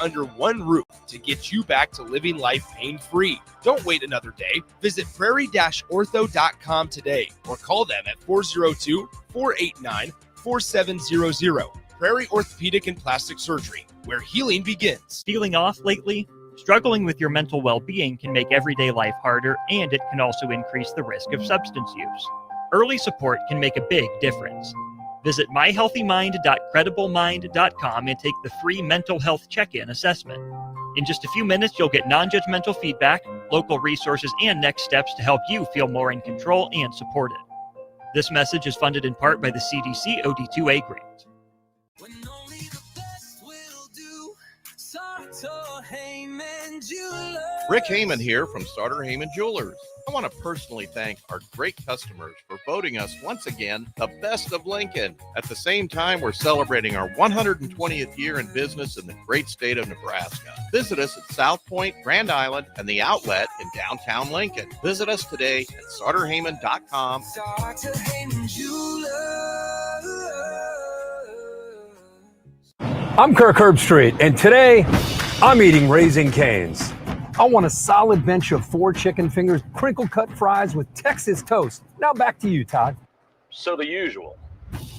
under one roof to get you back to living life pain-free. Don't wait another day. Visit prairie-ortho.com today or call them at 402-489-4700. Prairie Orthopedic and Plastic Surgery, where healing begins. Feeling off lately? Struggling with your mental well-being can make everyday life harder, and it can also increase the risk of substance use. Early support can make a big difference. Visit myhealthymind.crediblemmind.com and take the free mental health check-in assessment. In just a few minutes, you'll get non-judgmental feedback, local resources, and next steps to help you feel more in control and supported. This message is funded in part by the CDC OD2A grant. Rick Heyman here from Starter Heyman Jewelers. I want to personally thank our great customers for voting us once again the best of Lincoln. At the same time, we're celebrating our 120th year in business in the great state of Nebraska. Visit us at South Point, Grand Island, and the outlet in downtown Lincoln. Visit us today at starterheyman.com. Starter Heyman Jewelers. I'm Kirk Herbstreit, and today I'm eating Raising Cane's. I want a solid bench of 4 chicken fingers, crinkle cut fries with Texas toast. Now back to you, Todd. So the usual.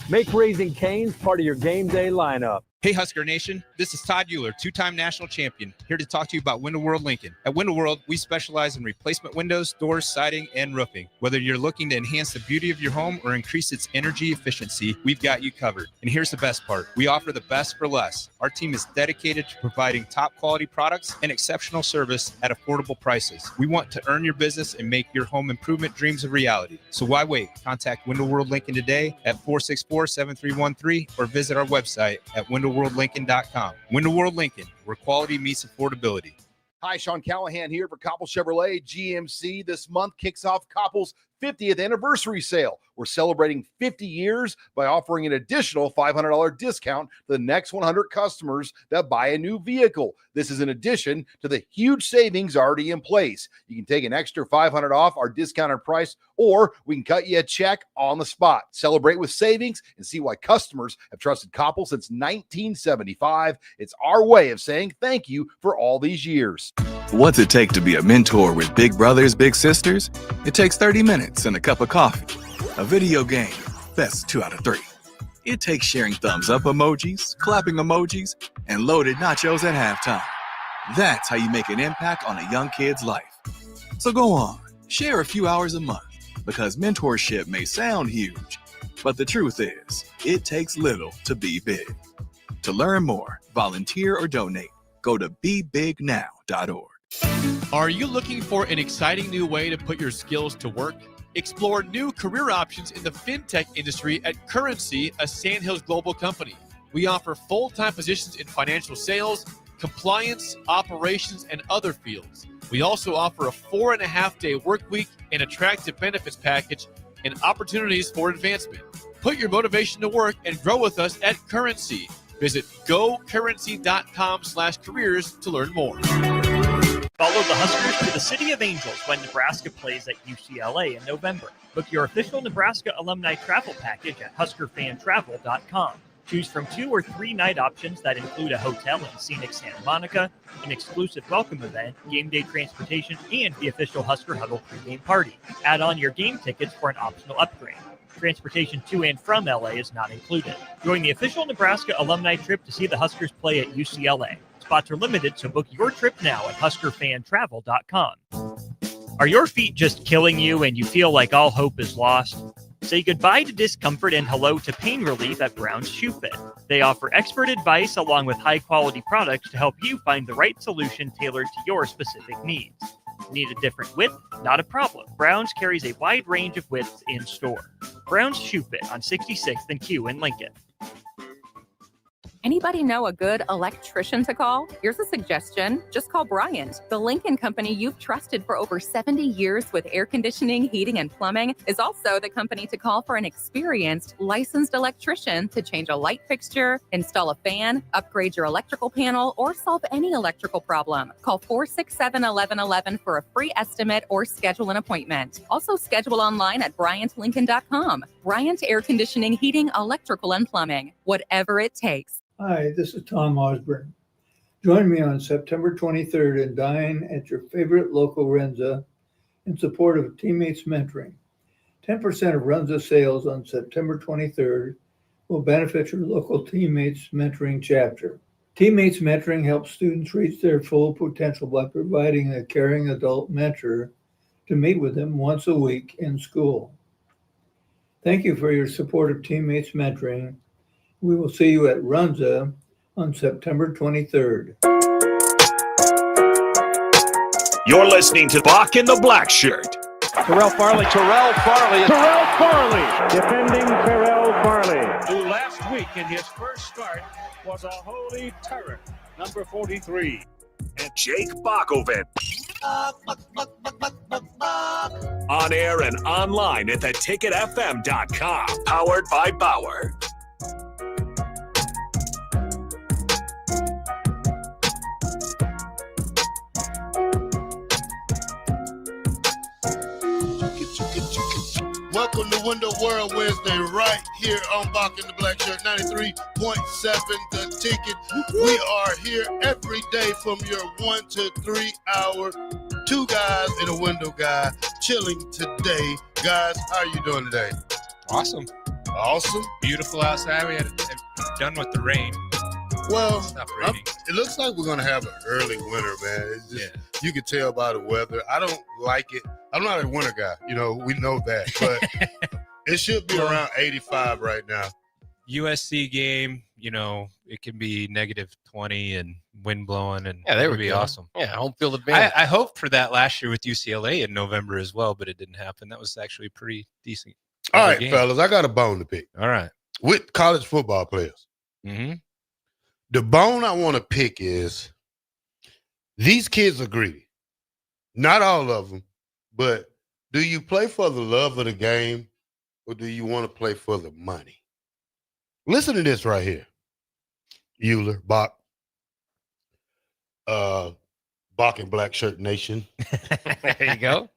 Make Raising Cane's part of your game day lineup. Hey Husker Nation, this is Todd Euler, 2-time national champion, here to talk to you about Window World Lincoln. At Window World, we specialize in replacement windows, doors, siding, and roofing. Whether you're looking to enhance the beauty of your home or increase its energy efficiency, we've got you covered. And here's the best part. We offer the best for less. Our team is dedicated to providing top quality products and exceptional service at affordable prices. We want to earn your business and make your home improvement dreams a reality. So why wait? Contact Window World Lincoln today at 464-7313 or visit our website at windowworldlincoln.com. Window World Lincoln, where quality meets affordability. Hi, Sean Callahan here for Koppel Chevrolet GMC. This month kicks off Koppel's 50th anniversary sale. We're celebrating 50 years by offering an additional $500 discount to the next 100 customers that buy a new vehicle. This is in addition to the huge savings already in place. You can take an extra $500 off our discounted price, or we can cut you a check on the spot. Celebrate with savings and see why customers have trusted Koppel since 1975. It's our way of saying thank you for all these years. What's it take to be a mentor with big brothers, big sisters? It takes 30 minutes and a cup of coffee. A video game, best 2 out of 3. It takes sharing thumbs up emojis, clapping emojis, and loaded nachos at halftime. That's how you make an impact on a young kid's life. So go on, share a few hours a month, because mentorship may sound huge, but the truth is, it takes little to be big. To learn more, volunteer, or donate, go to bebignow.org. Are you looking for an exciting new way to put your skills to work? Explore new career options in the fintech industry at Currency, a Sandhills global company. We offer full-time positions in financial sales, compliance, operations, and other fields. We also offer a 4.5-day work week, an attractive benefits package, and opportunities for advancement. Put your motivation to work and grow with us at Currency. Visit gocurrency.com/careers to learn more. Follow the Huskers to the City of Angels when Nebraska plays at UCLA in November. Book your official Nebraska alumni travel package at huskerfantravel.com. Choose from 2 or 3 night options that include a hotel in scenic Santa Monica, an exclusive welcome event, game day transportation, and the official Husker Huddle pregame party. Add on your game tickets for an optional upgrade. Transportation to and from LA is not included. Join the official Nebraska alumni trip to see the Huskers play at UCLA. Spots are limited, so book your trip now at huskerfantravel.com. Are your feet just killing you and you feel like all hope is lost? Say goodbye to discomfort and hello to pain relief at Brown's Shoe Fit. They offer expert advice along with high-quality products to help you find the right solution tailored to your specific needs. Need a different width? Not a problem. Brown's carries a wide range of widths in store. Brown's Shoe Fit on 66th and Q in Lincoln. Anybody know a good electrician to call? Here's a suggestion. Just call Bryant. The Lincoln company you've trusted for over 70 years with air conditioning, heating, and plumbing is also the company to call for an experienced, licensed electrician to change a light fixture, install a fan, upgrade your electrical panel, or solve any electrical problem. Call 467-1111 for a free estimate or schedule an appointment. Also schedule online at BryantLincoln.com. Bryant Air Conditioning, Heating, Electrical, and Plumbing. Whatever it takes. Hi, this is Tom Osborne. Join me on September 23rd and dine at your favorite local Renza in support of Teammates Mentoring. 10% of Renza sales on September 23rd will benefit your local Teammates Mentoring chapter. Teammates Mentoring helps students reach their full potential by providing a caring adult mentor to meet with them once a week in school. Thank you for your support of Teammates Mentoring. We will see you at Runza on September 23rd. You're listening to Bock and the Blackshirt. Terrell Farley. Defending Terrell Farley, who last week in his first start was a holy terror. Number 43. And Jake Bockoven. On air and online at theticketfm.com. Powered by Bauer. Welcome to Window World Wednesday right here on Bock and the Blackshirt 93.7 The Ticket. We are here every day from your 1 to 3 hour. Two guys and a window guy chilling today. Guys, how are you doing today? Awesome. Awesome. Beautiful outside. We had done with the rain. Well, Stop raining. it looks like we're going to have an early winter, man. It's just, you can tell by the weather. I don't like it. I'm not a winter guy. You know, we know that. But it should be around 85 right now. USC game, you know, it can be -20 and wind blowing, and that would be awesome. Yeah, home field advantage. I hoped for that last year with UCLA in November as well, but it didn't happen. That was actually pretty decent. All right, fellas, I got a bone to pick. All right. With college football players. Mm-hmm. The bone I want to pick is these kids are greedy. Not all of them, but do you play for the love of the game or do you want to play for the money? Listen to this right here. Euler, Bock, Bock and Blackshirt Nation. There you go.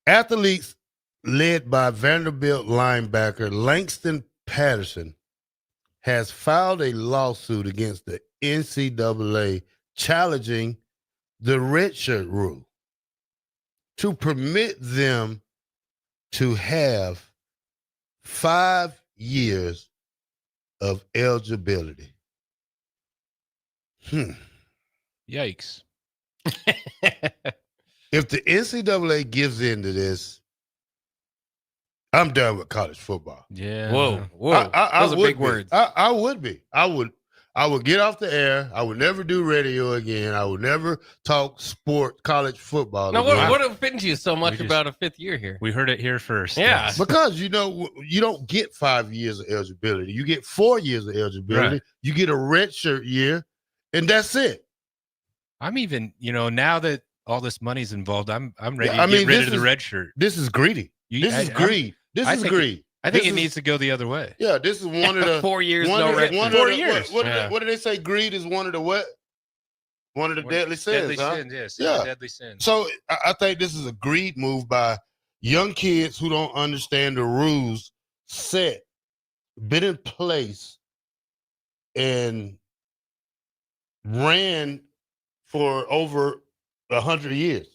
Athletes led by Vanderbilt linebacker Langston Patterson has filed a lawsuit against the NCAA challenging the redshirt rule to permit them to have 5 years of eligibility. Yikes. If the NCAA gives in to this, I'm done with college football. Yeah. Whoa. Those are big words. I would be. I would get off the air. I would never do radio again. I would never talk college football Now, again. what offends you so much about a fifth year here? We heard it here first. Yeah. Because, you know, you don't get 5 years of eligibility. You get 4 years of eligibility. Right. You get a redshirt year, and that's it. I'm even, you know, now that all this money's involved, I'm ready Yeah, to get rid of the red shirt. This is greedy. This is greed. I think it needs to go the other way. Yeah, this is one of the 4 years, one no of the- red one shirt. of 4 the- years. What do they say? Greed is one of the what? One of the deadly sins. Deadly huh? sins, yes. Yeah. Deadly sins. So I think this is a greed move by young kids who don't understand the rules set, been in place, and ran for over 100 years.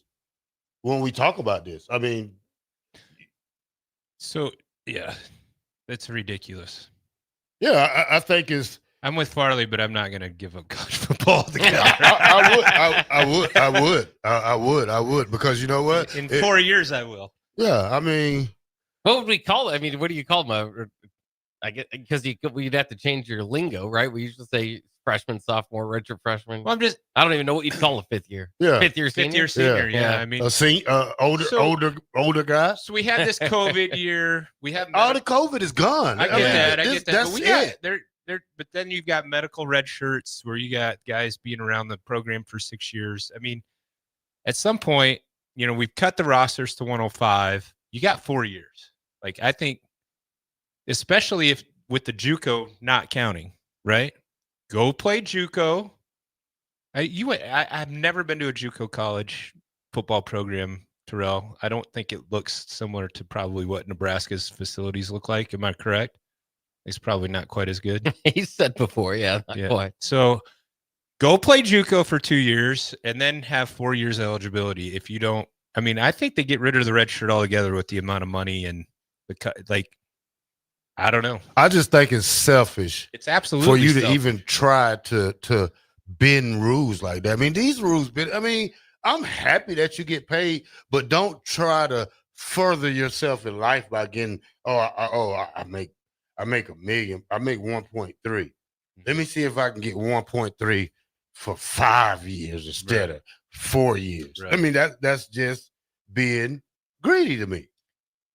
When we talk about this, I mean, So, yeah, that's ridiculous. yeah, I think it's. I'm with Farley, but I'm not going to give up college football altogether. I would, because you know what? In 4 years, I will. Yeah, I mean, What would we call it? I mean, what do you call them? I get because we'd have to change your lingo, right? We usually say freshman, sophomore, redshirt freshman. Well, I don't even know what you'd call a fifth year. Yeah, fifth year senior. Fifth year senior, yeah. I mean, older guy. So we had this COVID year. We have All the COVID is gone. I get that. That's But we it. got but then you've got medical red shirts where you got guys being around the program for 6 years. I mean, at some point, you know, we've cut the rosters to 105. You got 4 years. Like, I think, especially if with the JUCO not counting, right? Go play JUCO. I've never been to a JUCO college football program, Terrell. I don't think it looks similar to probably what Nebraska's facilities look like. Am I correct? He's probably not quite as good. He said before, not quite. So go play JUCO for 2 years and then have 4 years eligibility. If you don't, I mean, I think they get rid of the red shirt altogether with the amount of money and I don't know. I just think it's selfish. It's absolutely for you to selfish. even try to bend rules like that. I mean, these rules. I'm happy that you get paid, but don't try to further yourself in life by getting. I make $1 million. I make 1.3. Let me see if I can get 1.3 for 5 years instead of 4 years. Right. I mean, that's just being greedy to me.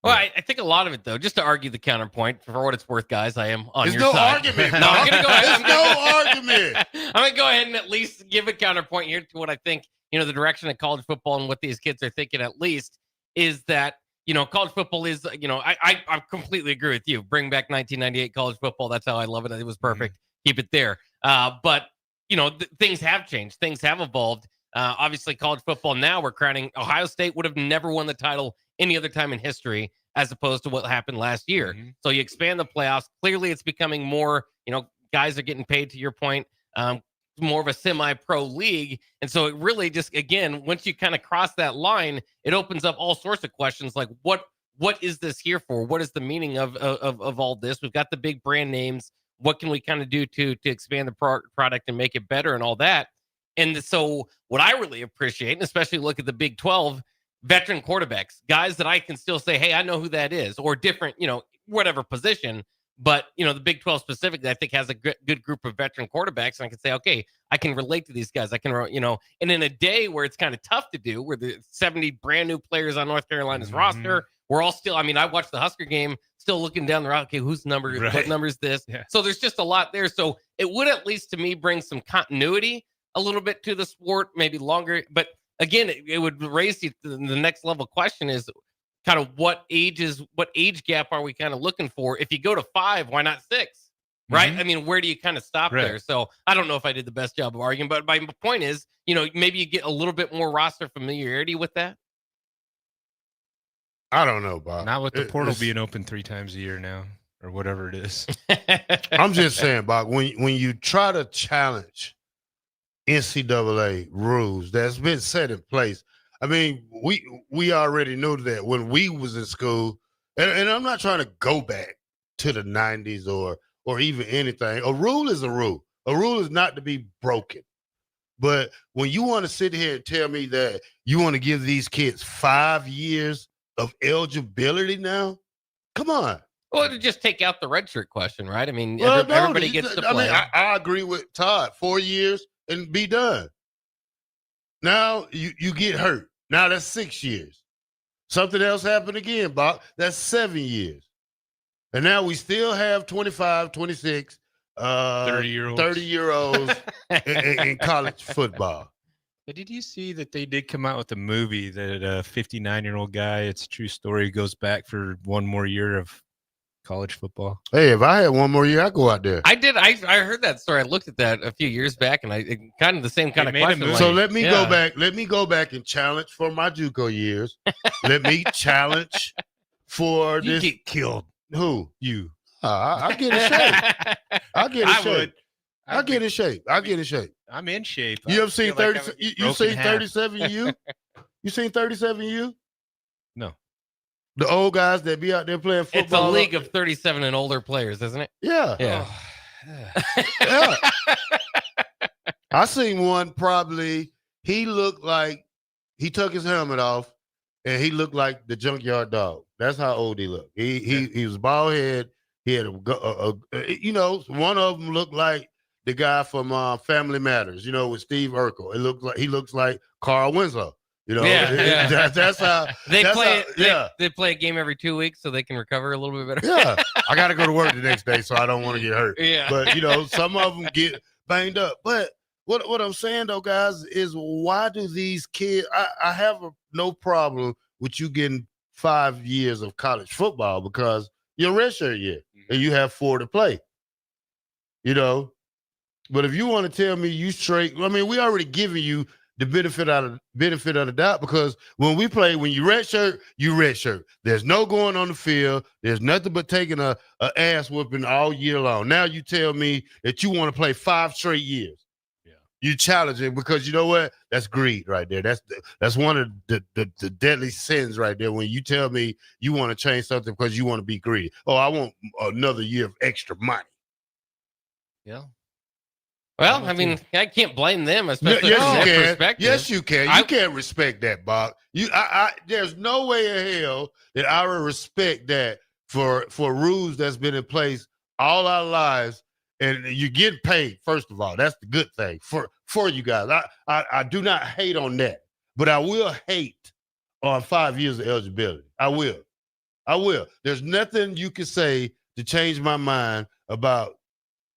Well, I think a lot of it, though, just to argue the counterpoint, for what it's worth, guys, I am on There's your no side. argument. No, I'm going to go ahead. There's no argument. I'm going to go ahead and at least give a counterpoint here to what I think, the direction of college football and what these kids are thinking at least is that, college football is, I completely agree with you. Bring back 1998 college football. That's how I love it. It was perfect. Keep it there. But, things have changed. Things have evolved. Obviously, college football now, we're crowning. Ohio State would have never won the title any other time in history, as opposed to what happened last year. So you expand the playoffs. Clearly, it's becoming more, guys are getting paid, to your point, more of a semi-pro league. And so it really just, again, once you kind of cross that line, it opens up all sorts of questions like, what is this here for? What is the meaning of all this? We've got the big brand names. What can we kind of do to expand the product and make it better and all that? And so what I really appreciate, and especially look at the Big 12, veteran quarterbacks, guys that I can still say, hey, I know who that is, or different, whatever position. But, the Big 12 specifically, I think has a good group of veteran quarterbacks. And I can say, okay, I can relate to these guys. I can, and in a day where it's kind of tough to do, where the 70 brand new players on North Carolina's roster, we're all still, I watched the Husker game, still looking down the road. Okay, whose number, what number is this? Yeah. So there's just a lot there. So it would, at least to me, bring some continuity a little bit to the sport, maybe longer. But again, it would raise you to the next level question is kind of what age gap are we kind of looking for? If you go to 5, why not 6? Right? I mean, where do you kind of stop there? So I don't know if I did the best job of arguing, but my point is, maybe you get a little bit more roster familiarity with that. I don't know, Bob. Not with the portal being open 3 times a year now, or whatever it is. I'm just saying, Bob, when you try to challenge NCAA rules that's been set in place, I mean, we already knew that when we was in school, and I'm not trying to go back to the 90s or even anything. A rule is a rule. A rule is not to be broken. But when you want to sit here and tell me that you want to give these kids 5 years of eligibility now, come on. Well, to just take out the redshirt question, right? I mean, everybody gets to play. I agree with Todd. 4 years and be done. Now you get hurt. Now that's 6 years. Something else happened again, Bob. That's 7 years. And now we still have 25, 26, 30-year-olds in college football. But did you see that they did come out with a movie that a 59-year-old guy, it's a true story, goes back for one more year of college football? Hey, if I had one more year, I'd go out there. I did. I heard that story. I looked at that a few years back, and kind of the same kind of question. So let me go back. Let me go back and challenge for my JUCO years. Let me challenge for this. You get killed. Who? You. I get in shape. I get in shape. I get in shape. I get in shape. I'm in shape. You ever seen 30? You seen 37? 37U? You seen 37U? No. The old guys that be out there playing football. It's a league of 37 and older players, isn't it? Yeah. Yeah. Yeah. I seen one probably. He looked like he took his helmet off, and he looked like the Junkyard Dog. That's how old he looked. He was bald head. He had one of them looked like the guy from Family Matters. With Steve Urkel. He looks like Carl Winslow. That's how they play. They play a game every 2 weeks so they can recover a little bit better. Yeah, I got to go to work the next day, so I don't want to get hurt. Yeah, but some of them get banged up. But what I'm saying though, guys, is why do these kids? I have no problem with you getting 5 years of college football because you're redshirt year and you have 4 to play. But if you want to tell me you straight, I mean, we already giving you the benefit of the doubt, because when you redshirt. There's no going on the field. There's nothing but taking a ass whooping all year long. Now you tell me that you want to play 5 straight years. Yeah, you challenge it, because you know what? That's greed right there. That's one of the deadly sins right there. When you tell me you want to change something because you want to be greedy. Oh, I want another year of extra money. Yeah. Well, I mean, I can't blame them, especially from that perspective. Yes, you can. You can't respect that, Bob. There's no way in hell that I would respect that for rules that's been in place all our lives, and you get paid. First of all, that's the good thing for you guys. I do not hate on that, but I will hate on 5 years of eligibility. I will. There's nothing you can say to change my mind about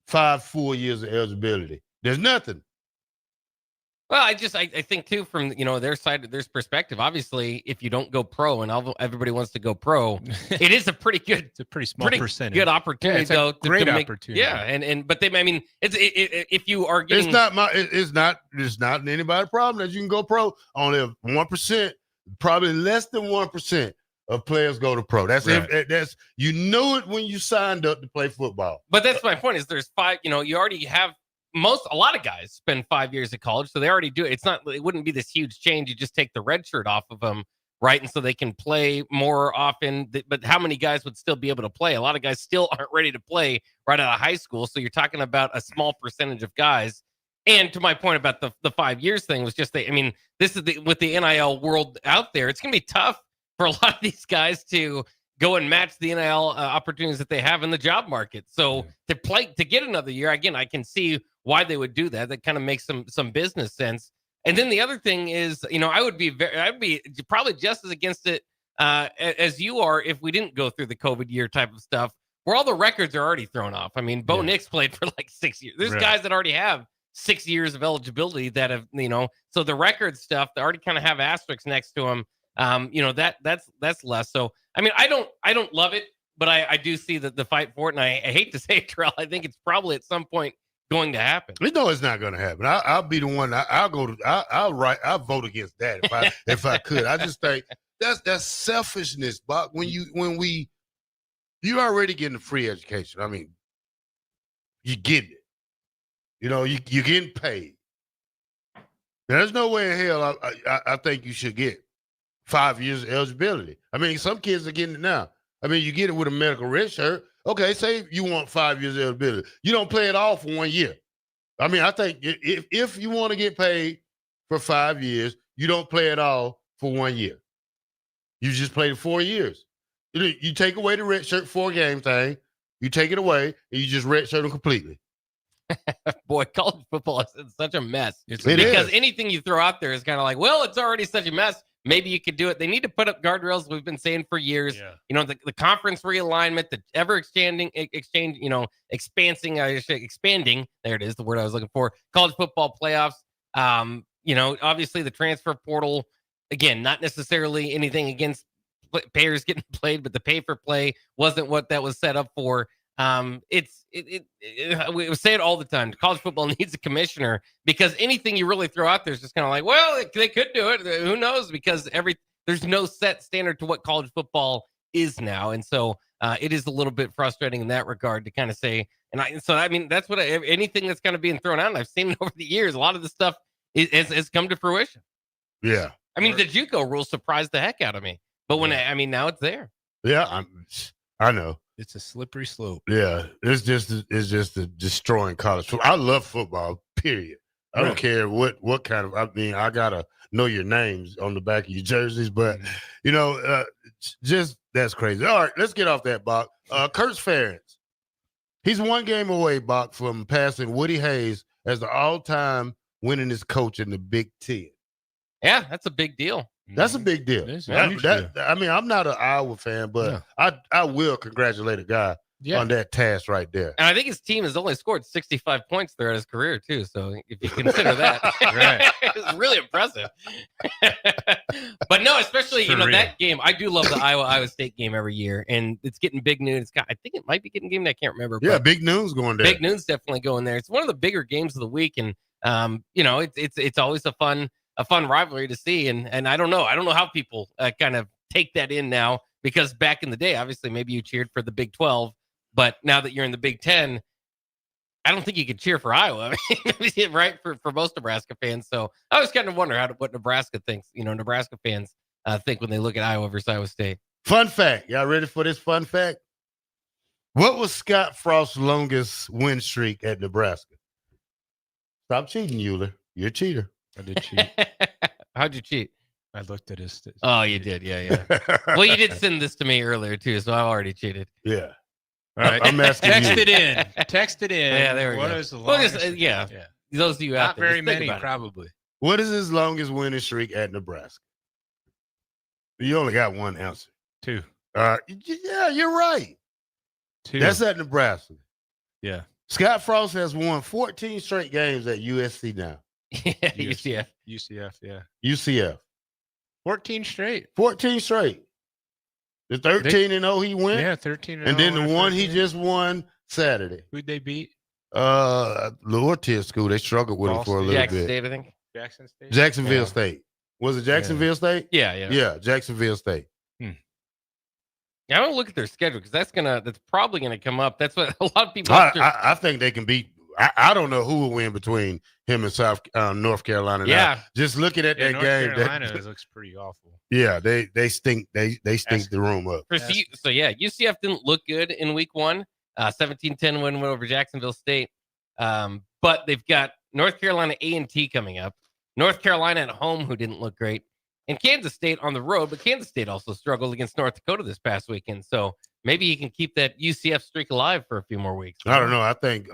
5 full years of eligibility. There's nothing. Well, I think too, from their side, their perspective. Obviously, if you don't go pro, and everybody wants to go pro, it is a pretty good, it's a pretty small percentage. Good opportunity, yeah, it's a great opportunity. Yeah, but if you are getting, it's not anybody's problem that you can go pro. Only 1%, probably less than 1% of players go to pro. That's right. That's you knew it when you signed up to play football. But that's my point. Is there's 5? You already have a lot of guys spend 5 years at college, so they already do it. It wouldn't be this huge change. You just take the red shirt off of them, right? And so they can play more often. But how many guys would still be able to play? A lot of guys still aren't ready to play right out of high school. So you're talking about a small percentage of guys. And to my point about the 5 years thing was just this is with the NIL world out there. It's going to be tough for a lot of these guys to go and match the NIL opportunities that they have in the job market. So to get another year, again, I can see why they would do that. That kind of makes some business sense. And then the other thing is, I'd be probably just as against it as you are if we didn't go through the COVID year type of stuff, where all the records are already thrown off. I mean, Bo Nix played for like 6 years. There's guys that already have 6 years of eligibility that have, so the record stuff, they already kind of have asterisks next to them. That's less. So, I mean, I don't love it, but I do see the fight for it. And I hate to say it, Terrell, I think it's probably at some point going to happen. We know it's not going to happen. I'll be the one. I'll vote against that if I could. I just think that's selfishness, Buck. You already getting a free education. I mean, you getting it. You're getting paid. There's no way in hell I think you should get 5 years of eligibility. I mean, some kids are getting it now. I mean, you get it with a medical red shirt. Okay, say you want 5 years of eligibility. You don't play it all for 1 year. I mean, I think if you want to get paid for 5 years, you don't play it all for 1 year. You just play it 4 years. You take away the red shirt 4-game thing. You take it away, and you just red shirt them completely. Boy, college football is such a mess. Because anything you throw out there is kind of like, well, it's already such a mess. Maybe you could do it. They need to put up guardrails. We've been saying for years. Yeah. The conference realignment, the ever expanding. There it is, the word I was looking for. College football playoffs. Obviously the transfer portal. Again, not necessarily anything against players getting played, but the pay for play wasn't what that was set up for. We say it all the time. College football needs a commissioner, because anything you really throw out there is just kind of like, well, they could do it. Who knows? Because there's no set standard to what college football is now. And so it is a little bit frustrating in that regard to kind of say, that's what anything that's kind of being thrown out. And I've seen it over the years. A lot of the stuff has come to fruition. Yeah. I mean, the JUCO rule surprised the heck out of me, but now it's there. Yeah. I know. It's a slippery slope. Yeah, it's just destroying college football. I love football, period. I don't care what kind of. I mean, I gotta know your names on the back of your jerseys, but just that's crazy. All right, let's get off that, Bach. Kurt Ferentz, he's 1 game away, Bach, from passing Woody Hayes as the all-time winningest coach in the Big Ten. Yeah, that's a big deal. That's a big deal. I mean, I'm not an Iowa fan, but I will congratulate a guy on that task right there. And I think his team has only scored 65 points throughout his career, too. So if you consider that, it's really impressive. But no, especially, that game. I do love the Iowa State game every year, and it's getting big noon. I think it might be getting game. I can't remember. Yeah, big noon's going there. Big noon's definitely going there. It's one of the bigger games of the week, and it's always a fun a fun rivalry to see. And I don't know how people kind of take that in now, because back in the day, obviously, maybe you cheered for the Big 12, but now that you're in the Big 10, I don't think you could cheer for Iowa, right? For most Nebraska fans. So I always kind of wonder what Nebraska thinks. Nebraska fans think when they look at Iowa versus Iowa State. Fun fact. Y'all ready for this fun fact? What was Scott Frost's longest win streak at Nebraska? Stop cheating, Euler. You're a cheater. I did cheat. How'd you cheat? I looked at his. Oh, you did. Yeah. Well, you did send this to me earlier too, so I already cheated. Yeah. All right. I'm asking Text you. it in. Text it in. Yeah, there we What go. is the longest? Yeah. Those of you out Not there, very just think many, about it. probably. What is his longest winning streak at Nebraska? You only got one answer. 2. Yeah, you're right. 2. That's at Nebraska. Yeah. Scott Frost has won 14 straight games at USC now. UCF. UCF, yeah. UCF. 14 straight. 14 straight. The 13-0 he went. Yeah, 13-0. And then the one he just won Saturday. Who'd they beat? Lower tier school. They struggled with him for a little Jackson bit. State, I think. Jackson State? Jacksonville State. Was it Jacksonville State? Yeah. Yeah, Jacksonville State. Yeah, I want to look at their schedule, because that's probably gonna come up. That's what a lot of people. I think they can beat. I don't know who will win between him and North Carolina. Yeah. Now, just looking at that North game, Carolina looks pretty awful. Yeah, they stink. They stink the room up. So yeah, UCF didn't look good in week 1. 17-10 win over Jacksonville State. But they've got North Carolina A&T coming up. North Carolina at home, who didn't look great. And Kansas State on the road, but Kansas State also struggled against North Dakota this past weekend. So maybe he can keep that UCF streak alive for a few more weeks. I don't know. I think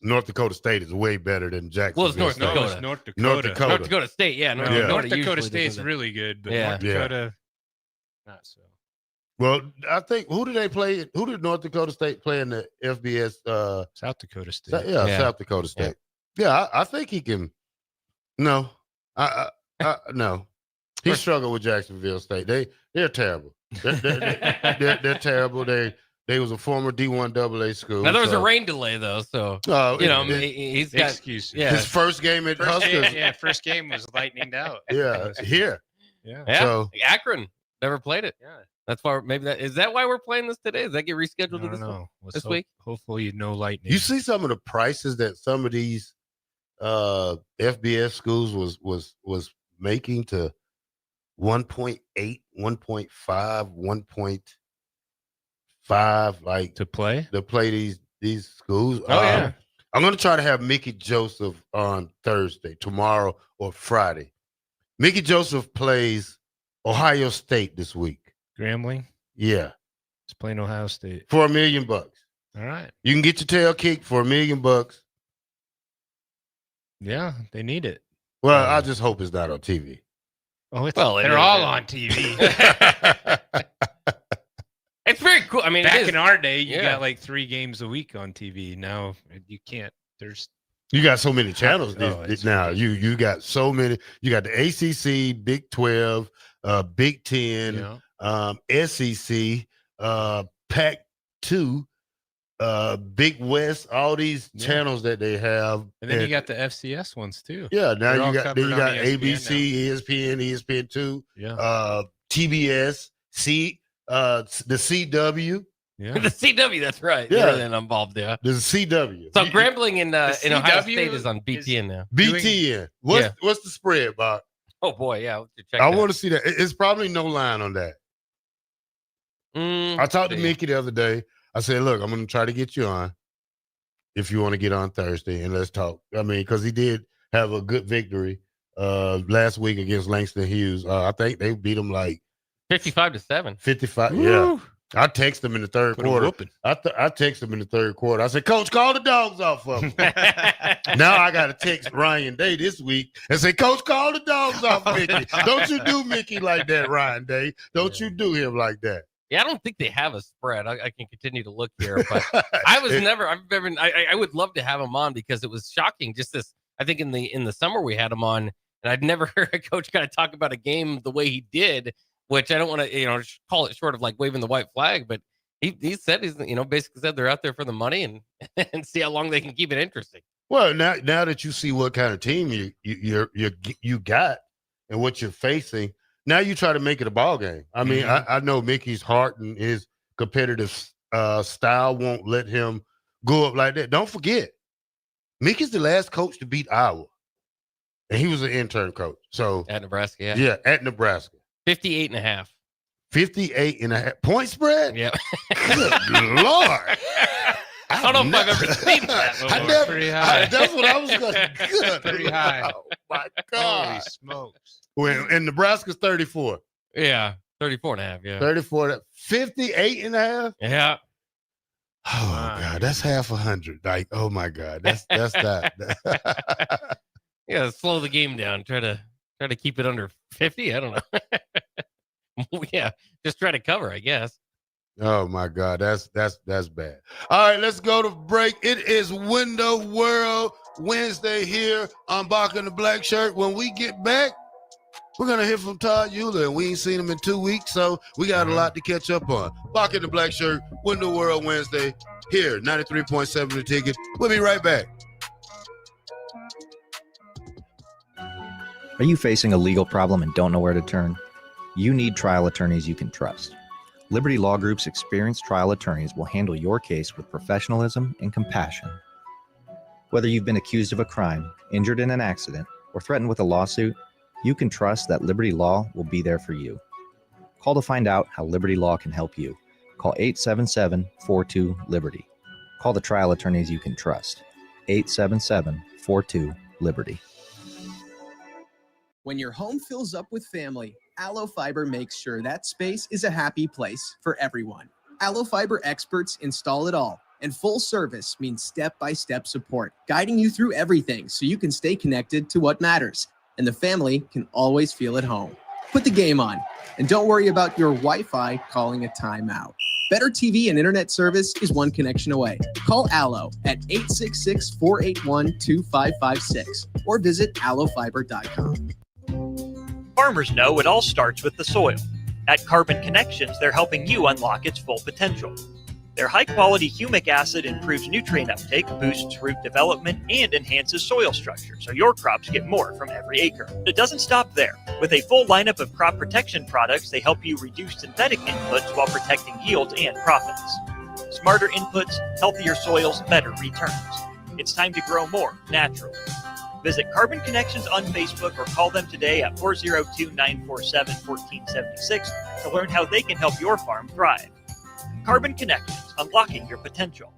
North Dakota State is way better than Jacksonville. Well, it's North State. Dakota. North Dakota. North Dakota State, yeah. North Dakota usually State's doesn't- really good, but Yeah. North Dakota, not so. Well, I think who did they play? Who did North Dakota State play in the FBS? South Dakota State. South Dakota State. Yeah, I think he can. No, no. He struggled with Jacksonville State. They're terrible. They're terrible. They was a former D1 AA school. Now there was a rain delay though, so he's got excuses. Yeah. His first game at Huskers. First game was lightninged out. Yeah, here. Yeah. So Akron never played it. Yeah. That's why is that why we're playing this today? Does that get rescheduled to this week? Hopefully, no lightning. you see some of the prices that some of these FBS schools was making to 1.8, 1.5, 1.5, like to play these schools. Oh yeah. I'm gonna try to have Mickey Joseph on Thursday, tomorrow or Friday. Mickey Joseph plays Ohio State this week. Grambling. Yeah, It's playing Ohio State. for $1 million. All right. You can get your tail kicked for $1 million. Yeah, they need it. Well, I just hope it's not on TV. Oh, they're all on TV. It's very cool. I mean, Back in our day, you Yeah. got like 3 games a week on TV. Now you can't. There's You got so many channels it's now. You got so many. You got the ACC, Big 12, Big 10, SEC, Pac-2, Big West. All these channels that they have, and then you got the FCS ones too. yeah. Now They're all you got covered on ABC, ESPN ESPN2, Yeah. TBS, the CW. Yeah. the CW. That's right. Yeah. They're involved. Yeah. There's a CW. So Grambling in Ohio CW State is on BTN now. BTN. What's the spread, Bob? Oh boy, yeah. I'll have to check I that. want to see that. It's probably no line on that. I talked to Mickey the other day. I said, look, I'm going to try to get you on if you want to get on Thursday and let's talk. I mean, because he did have a good victory last week against Langston Hughes. I think they beat him like 55-7. 55. Woo. Yeah. I texted him in the third Put a quarter. whooping. I texted him in the third quarter. I said, Coach, call the dogs off of him. Now I got to text Ryan Day this week and say, Coach, call the dogs off Mickey. Don't you do Mickey like that, Ryan Day. Don't you do him like that. Yeah, I don't think they have a spread. I can continue to look here, but I would love to have him on because it was shocking. Just this, I think in the summer we had him on, and I'd never heard a coach kind of talk about a game the way he did, which I don't want to, call it short of like waving the white flag, but he said basically said they're out there for the money and see how long they can keep it interesting. Well, now that you see what kind of team you got and what you're facing, now you try to make it a ball game. I mean, I know Mickey's heart and his competitive style won't let him go up like that. Don't forget, Mickey's the last coach to beat Iowa, and he was an intern coach. So at Nebraska, yeah, at Nebraska, 58.5. 58.5 point spread. Yeah. Good Lord. I don't know if I've ever seen that before. Pretty high. That's what I was going to good. Pretty high. Oh, my God. Holy smokes. When in Nebraska's 34. Yeah, 34.5. Yeah. 34, 58.5. Yeah. Oh my God, that's half 100. Like, oh my God, that's that. Yeah, slow the game down. Try to keep it under 50. I don't know. Yeah, just try to cover, I guess. Oh my God, that's bad. All right, let's go to break. It is Window World Wednesday here on Bock The Blackshirt. When we get back, we're gonna hear from Todd Euler, and we ain't seen him in 2 weeks, so we got a lot to catch up on. Bock The Blackshirt, Window World Wednesday here, 93.7 The Ticket. We'll be right back. Are you facing a legal problem and don't know where to turn? You need trial attorneys you can trust. Liberty Law Group's experienced trial attorneys will handle your case with professionalism and compassion. Whether you've been accused of a crime, injured in an accident, or threatened with a lawsuit, you can trust that Liberty Law will be there for you. Call to find out how Liberty Law can help you. Call 877-42-LIBERTY. Call the trial attorneys you can trust. 877-42-LIBERTY. When your home fills up with family, Allo Fiber makes sure that space is a happy place for everyone. Allo Fiber experts install it all, and full service means step-by-step support, guiding you through everything so you can stay connected to what matters, and the family can always feel at home. Put the game on, and don't worry about your Wi-Fi calling a timeout. Better TV and internet service is one connection away. Call Allo at 866-481-2556 or visit allofiber.com. Farmers know it all starts with the soil. At Carbon Connections, they're helping you unlock its full potential. Their high-quality humic acid improves nutrient uptake, boosts root development, and enhances soil structure, so your crops get more from every acre. But it doesn't stop there. With a full lineup of crop protection products, they help you reduce synthetic inputs while protecting yields and profits. Smarter inputs, healthier soils, better returns. It's time to grow more naturally. Visit Carbon Connections on Facebook or call them today at 402-947-1476 to learn how they can help your farm thrive. Carbon Connections, unlocking your potential.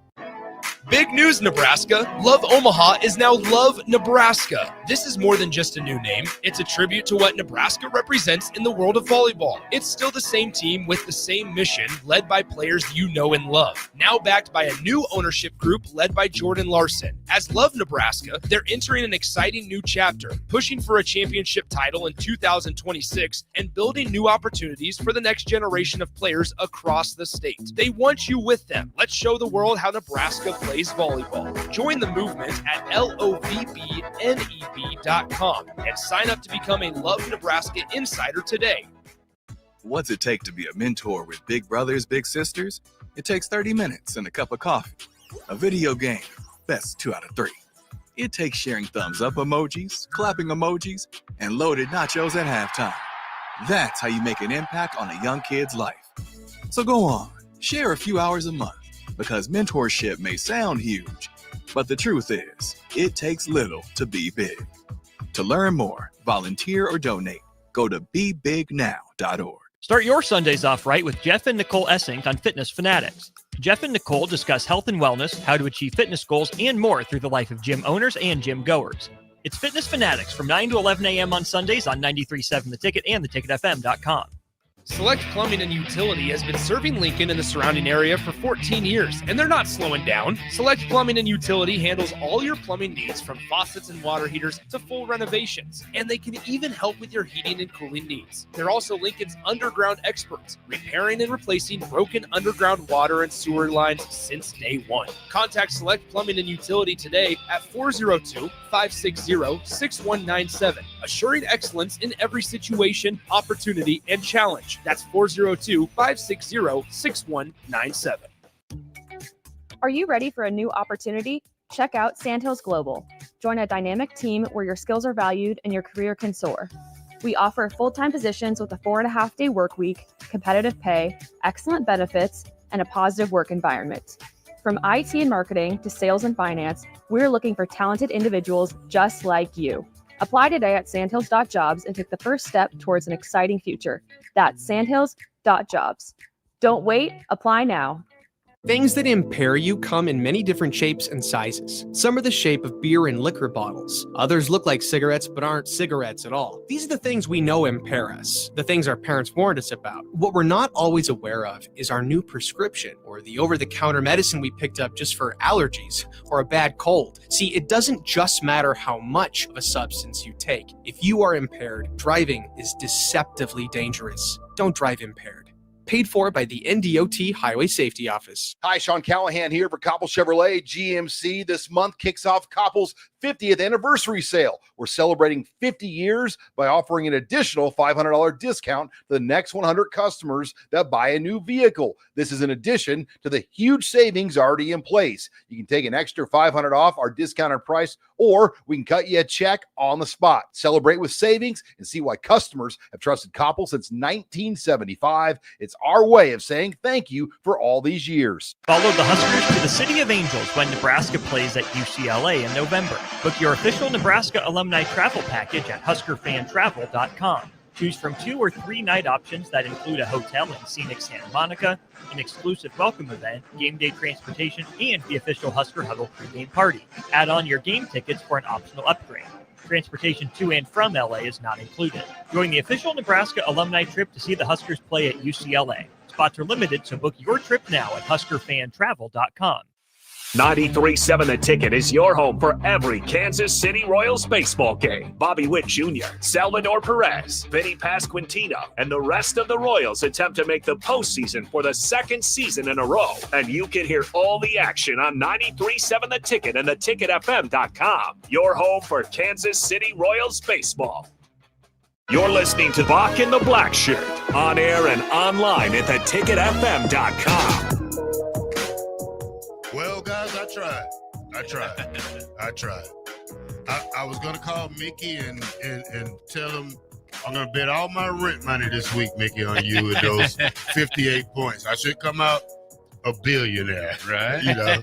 Big news, Nebraska. Love Omaha is now Love Nebraska. This is more than just a new name. It's a tribute to what Nebraska represents in the world of volleyball. It's still the same team with the same mission, led by players you know and love. Now backed by a new ownership group led by Jordan Larson. As Love Nebraska, they're entering an exciting new chapter, pushing for a championship title in 2026 and building new opportunities for the next generation of players across the state. They want you with them. Let's show the world how Nebraska plays volleyball. Join the movement at lovebneb.com and sign up to become a Love Nebraska insider today. What's it take to be a mentor with big brothers, big sisters? It takes 30 minutes and a cup of coffee. A video game, best 2 out of 3. It takes sharing thumbs up emojis, clapping emojis, and loaded nachos at halftime. That's how you make an impact on a young kid's life. So go on, share a few hours a month. Because mentorship may sound huge, but the truth is, it takes little to be big. To learn more, volunteer, or donate, go to bebignow.org. Start your Sundays off right with Jeff and Nicole Essink on Fitness Fanatics. Jeff and Nicole discuss health and wellness, how to achieve fitness goals, and more through the life of gym owners and gym goers. It's Fitness Fanatics from 9 to 11 a.m. on Sundays on 93.7 The Ticket and theticketfm.com. Select Plumbing and Utility has been serving Lincoln and the surrounding area for 14 years, and they're not slowing down. Select Plumbing and Utility handles all your plumbing needs from faucets and water heaters to full renovations, and they can even help with your heating and cooling needs. They're also Lincoln's underground experts, repairing and replacing broken underground water and sewer lines since day one. Contact Select Plumbing and Utility today at 402-560-6197, assuring excellence in every situation, opportunity, and challenge. That's 402-560-6197. Are you ready for a new opportunity? Check out Sandhills Global. Join a dynamic team where your skills are valued and your career can soar. We offer full-time positions with a 4.5-day work week, competitive pay, excellent benefits, and a positive work environment. From IT and marketing to sales and finance, we're looking for talented individuals just like you. Apply today at sandhills.jobs and take the first step towards an exciting future. That's sandhills.jobs. Don't wait, apply now. Things that impair you come in many different shapes and sizes. Some are the shape of beer and liquor bottles. Others look like cigarettes but aren't cigarettes at all. These are the things we know impair us, the things our parents warned us about. What we're not always aware of is our new prescription or the over-the-counter medicine we picked up just for allergies or a bad cold. See, it doesn't just matter how much of a substance you take. If you are impaired, driving is deceptively dangerous. Don't drive impaired. Paid for by the NDOT Highway Safety Office. Hi, Sean Callahan here for Koppel Chevrolet GMC. This month kicks off Koppel's 50th anniversary sale. We're celebrating 50 years by offering an additional $500 discount to the next 100 customers that buy a new vehicle. This is in addition to the huge savings already in place. You can take an extra $500 off our discounted price, or we can cut you a check on the spot. Celebrate with savings and see why customers have trusted Koppel since 1975. It's our way of saying thank you for all these years. Follow the Huskers to the City of Angels when Nebraska plays at UCLA in November. Book your official Nebraska alumni travel package at huskerfantravel.com. Choose from 2 or 3 night options that include a hotel in scenic Santa Monica, an exclusive welcome event, game day transportation, and the official Husker Huddle pregame party. Add on your game tickets for an optional upgrade. Transportation to and from LA is not included. Join the official Nebraska alumni trip to see the Huskers play at UCLA. Spots are limited, so book your trip now at huskerfantravel.com. 93.7 The Ticket is your home for every Kansas City Royals baseball game. Bobby Witt Jr., Salvador Perez, Vinny Pasquantino, and the rest of the Royals attempt to make the postseason for the second season in a row. And you can hear all the action on 93.7 The Ticket and theticketfm.com. Your home for Kansas City Royals baseball. You're listening to Bock the Blackshirt, on air and online at theticketfm.com. Well, guys, I tried. I was going to call Mickey and tell him I'm going to bet all my rent money this week, Mickey, on you with those 58 points. I should come out a billionaire, right? You know.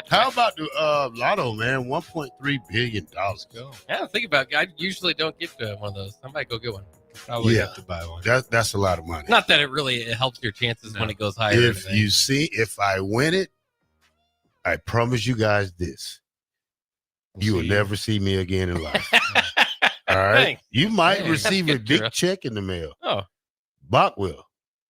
How about the lotto, man? $1.3 billion. Go. Yeah, think about it. I usually don't get one of those. I might go get one. Probably have to buy one. That's a lot of money. Not that it helps your chances when it goes higher. If I win it, I promise you guys this. You will never see me again in life. All right? Thanks. You might Hey, receive that's a good, big Drew. check in the mail. Oh. Bach will.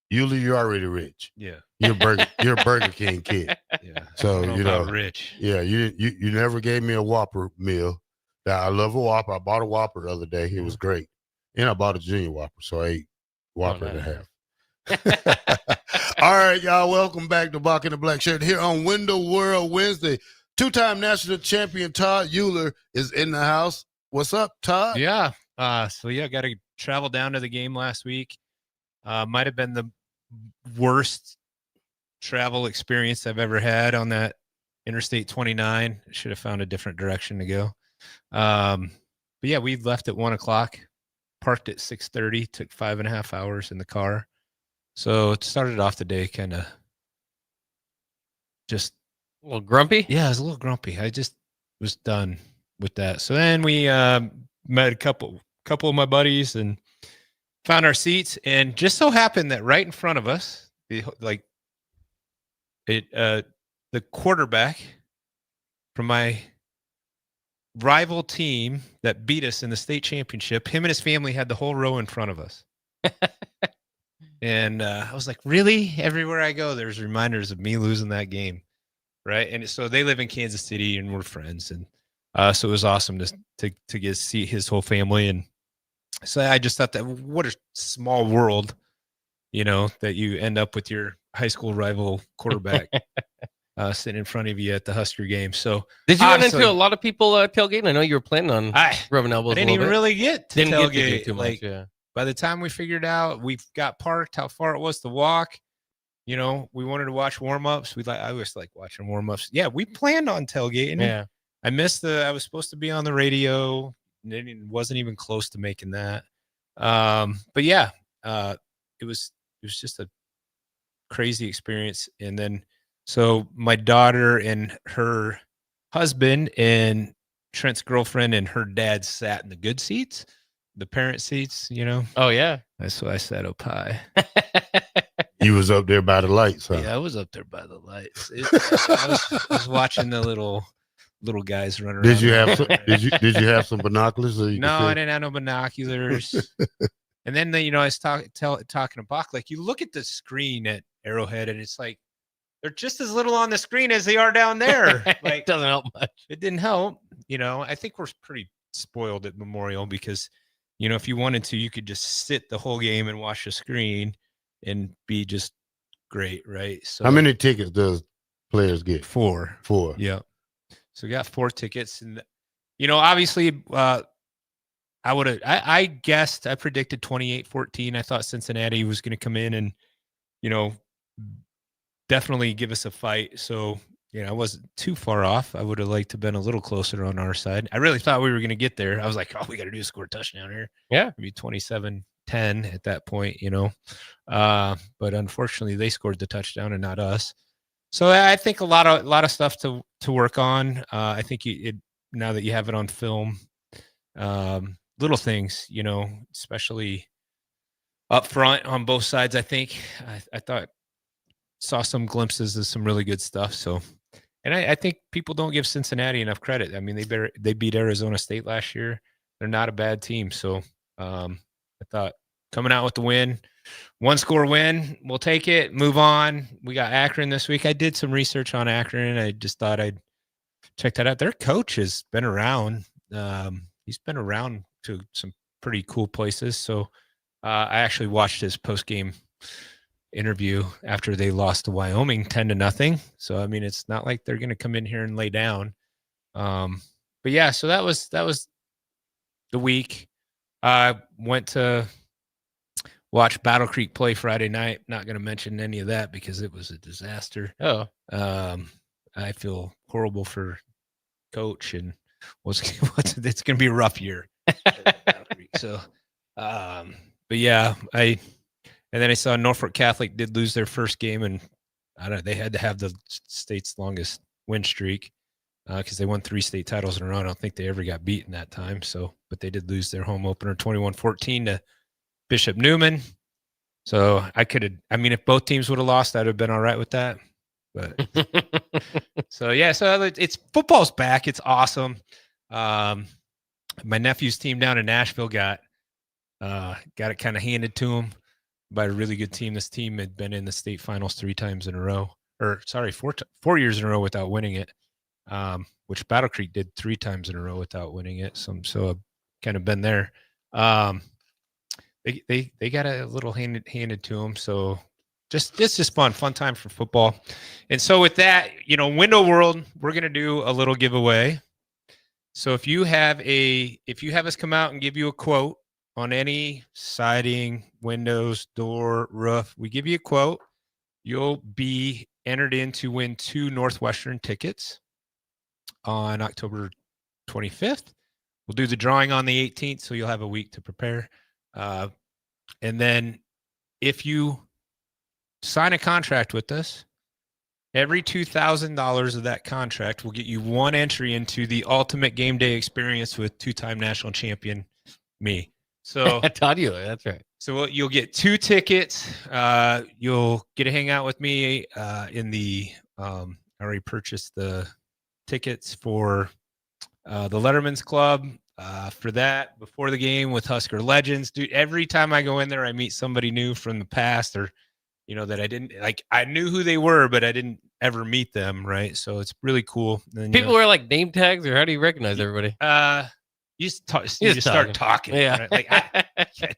You're already rich. Yeah. You're a Burger King kid. Yeah. So, I don't you know know. about rich. Yeah, you never gave me a Whopper meal. Now, I love a Whopper. I bought a Whopper the other day. It was great. And I bought a Junior Whopper, so I ate Whopper and a half. All right, y'all. Welcome back to Bock the Blackshirt here on Window World Wednesday. 2-time national champion Todd Euler is in the house. What's up, Todd? Yeah. Got to travel down to the game last week. Might have been the worst travel experience I've ever had on that Interstate 29. Should have found a different direction to go. But yeah, we left at 1:00, parked at 6:30, took 5.5 hours in the car. So it started off the day kind of just a little grumpy. Yeah, I was a little grumpy. I just was done with that. So then we met a couple of my buddies and found our seats, and just so happened that right in front of us, the quarterback from my rival team that beat us in the state championship, him and his family had the whole row in front of us. And I was like, really? Everywhere I go, there's reminders of me losing that game. Right. And so they live in Kansas City and we're friends. And so it was awesome to get to see his whole family. And so I just thought that what a small world, you know, that you end up with your high school rival quarterback sitting in front of you at the Husker game. So did you run into a lot of people tailgating? I know you were planning on rubbing elbows. I didn't even really get to tailgate. Get to do too much, By the time we figured out we got parked, how far it was to walk, you know, we wanted to watch warm-ups. I always like watching warm-ups. Yeah, we planned on tailgating. Yeah. I missed I was supposed to be on the radio. It wasn't even close to making that. But yeah, it was just a crazy experience. And then, so my daughter and her husband and Trent's girlfriend and her dad sat in the good seats, the parent seats, Oh, yeah. That's why I sat up high. You was up there by the lights, huh? Yeah, I was up there by the lights. I was watching the little guys run around. Did you have some binoculars? So you No, could see? I didn't have no binoculars. And then I was talking to Bock, like, you look at the screen at Arrowhead and it's like they're just as little on the screen as they are down there. Like, It doesn't help much. It didn't help. I think we're pretty spoiled at Memorial because, if you wanted to, you could just sit the whole game and watch the screen and be just great, right? So How many tickets does players get? 4. 4. Yeah. So we got 4 tickets, and obviously, I guessed, I predicted 28-14. I thought Cincinnati was going to come in and, definitely give us a fight. So, I wasn't too far off. I would have liked to have been a little closer on our side. I really thought we were going to get there. I was like, we got to do a score touchdown here. Yeah. Maybe 27-10 at that point, but unfortunately they scored the touchdown and not us. So I think a lot of stuff to work on. I think now that you have it on film, little things, especially up front on both sides. I think I thought saw some glimpses of some really good stuff. So, and I think people don't give Cincinnati enough credit. I mean, they beat Arizona State last year. They're not a bad team. So I thought coming out with the win, 1-score win, we'll take it, move on. We got Akron this week. I did some research on Akron. I just thought I'd check that out. Their coach has been around. He's been around to some pretty cool places. So I actually watched his post-game interview after they lost to Wyoming 10-0. So, I mean, it's not like they're going to come in here and lay down. But yeah, so that was the week. I went to watch Battle Creek play Friday night. Not going to mention any of that because it was a disaster. Oh, I feel horrible for coach and it's going to be a rough year. So, but yeah, and then I saw Norfolk Catholic did lose their first game, and they had to have the state's longest win streak because they won 3 state titles in a row. I don't think they ever got beaten that time. So, but they did lose their home opener 21-14 to Bishop Newman. So if both teams would have lost, I'd have been all right with that. But so yeah, so it's football's back. It's awesome. My nephew's team down in Nashville got it kind of handed to him by a really good team. This team had been in the state finals 4 years in a row without winning it, which Battle Creek did 3 times in a row without winning it. So I've kind of been there. They got a little handed to them. So it's just fun time for football. And so with that, Window World, we're going to do a little giveaway. So if you have us come out and give you a quote on any siding, windows, door, roof, we give you a quote, you'll be entered in to win 2 Northwestern tickets on October 25th. We'll do the drawing on the 18th, so you'll have a week to prepare. And then if you sign a contract with us, every $2,000 of that contract will get you 1 entry into the ultimate game day experience with 2-time national champion me. So Todd Euler, that's right. So you'll get 2 tickets. You'll get to hang out with me in the. I already purchased the tickets for the Letterman's Club for that before the game with Husker Legends. Dude, every time I go in there, I meet somebody new from the past, or that I didn't like. I knew who they were, but I didn't ever meet them. Right, so it's really cool. And, people wear like name tags, or how do you recognize everybody? You just start talking. Yeah. Right? Like, I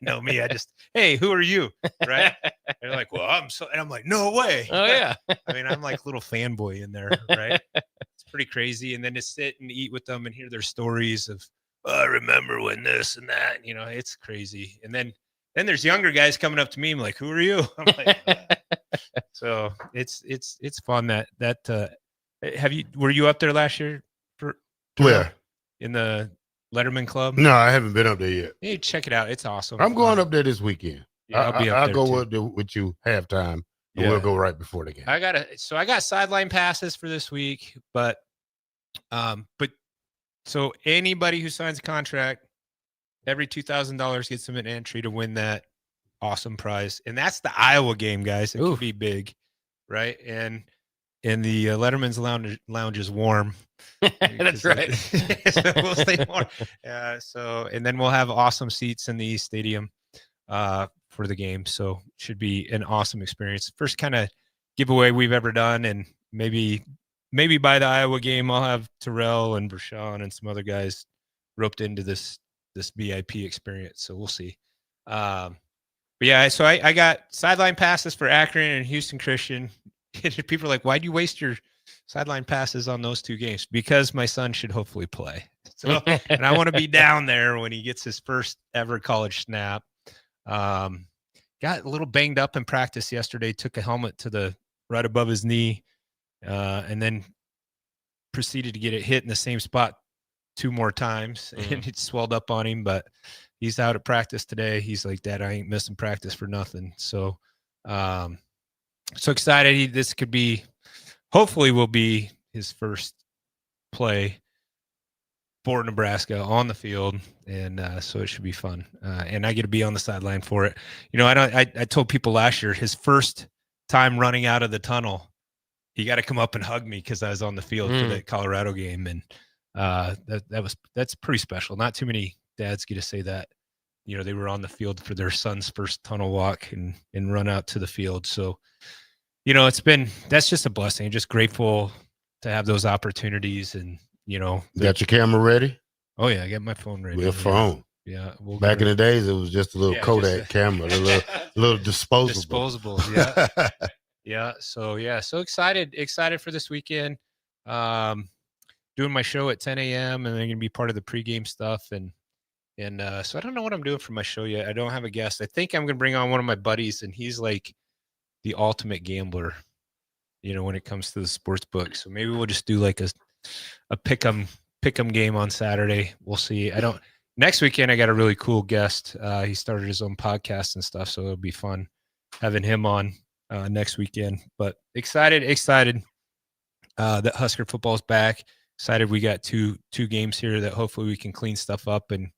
know me. I just, hey, who are you? Right. They're like, well, and I'm like, no way. Oh, yeah. I mean, I'm like a little fanboy in there. Right. It's pretty crazy. And then to sit and eat with them and hear their stories of, I remember when this and that, it's crazy. And then there's younger guys coming up to me. I'm like, who are you? I'm like, so it's fun were you up there last year Where? In the Letterman Club. No, I haven't been up there yet. Hey, check it out. It's awesome. I'm going up there this weekend. Yeah, I'll be up there go too. with you halftime, and Yeah. we'll go right before the game. I got sideline passes for this week, but so anybody who signs a contract, every $2,000 gets them an entry to win that awesome prize, and that's the Iowa game, guys. It could be big, right? And the Letterman's lounge is warm. That's right. So we'll stay warm. And then we'll have awesome seats in the East Stadium for the game. So it should be an awesome experience. First kind of giveaway we've ever done, and maybe by the Iowa game I'll have Terrell and Brashawn and some other guys roped into this VIP experience. So we'll see. But yeah, so I got sideline passes for Akron and Houston Christian. People are like, why'd you waste your sideline passes on those two games? Because my son should hopefully play. So, and I want to be down there when he gets his first ever college snap. Got a little banged up in practice yesterday, took a helmet to right above his knee, and then proceeded to get it hit in the same spot 2 more times, and it swelled up on him, but he's out at practice today. He's like, Dad, I ain't missing practice for nothing. So, so excited. This could be, hopefully will be his first play for Nebraska on the field. And so it should be fun. And I get to be on the sideline for it. You know, I told people last year, his first time running out of the tunnel, he got to come up and hug me because I was on the field for that Colorado game. And that's pretty special. Not too many dads get to say that. You know, they were on the field for their son's first tunnel walk and run out to the field. So, you know, that's just a blessing. Just grateful to have those opportunities. And, you know, You got your camera ready? Oh yeah, I got my phone ready. Your phone. Yeah. Back in the days, it was just a little Kodak camera, a little disposable. Yeah. Yeah. So excited for this weekend. Doing my show at 10 a.m. and I'm going to be part of the pregame stuff. And so I don't know what I'm doing for my show yet. I don't have a guest. I think I'm going to bring on one of my buddies, and he's like the ultimate gambler, you know, when it comes to the sports book. So maybe we'll just do like a pick'em game on Saturday. We'll see. Next weekend I got a really cool guest. He started his own podcast and stuff, so it'll be fun having him on next weekend. But excited that Husker football's back. Excited we got two games here that hopefully we can clean stuff up and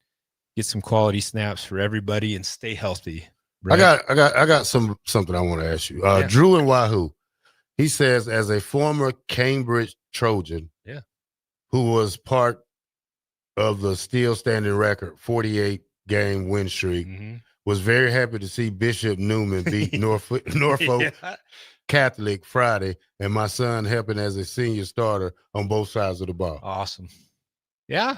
get some quality snaps for everybody and stay healthy. Right? I got something I want to ask you. Drew in Wahoo, he says, as a former Cambridge Trojan, who was part of the still standing record 48 game win streak, was very happy to see Bishop Newman beat Norfolk Catholic Friday, and my son helping as a senior starter on both sides of the ball. Awesome. Yeah.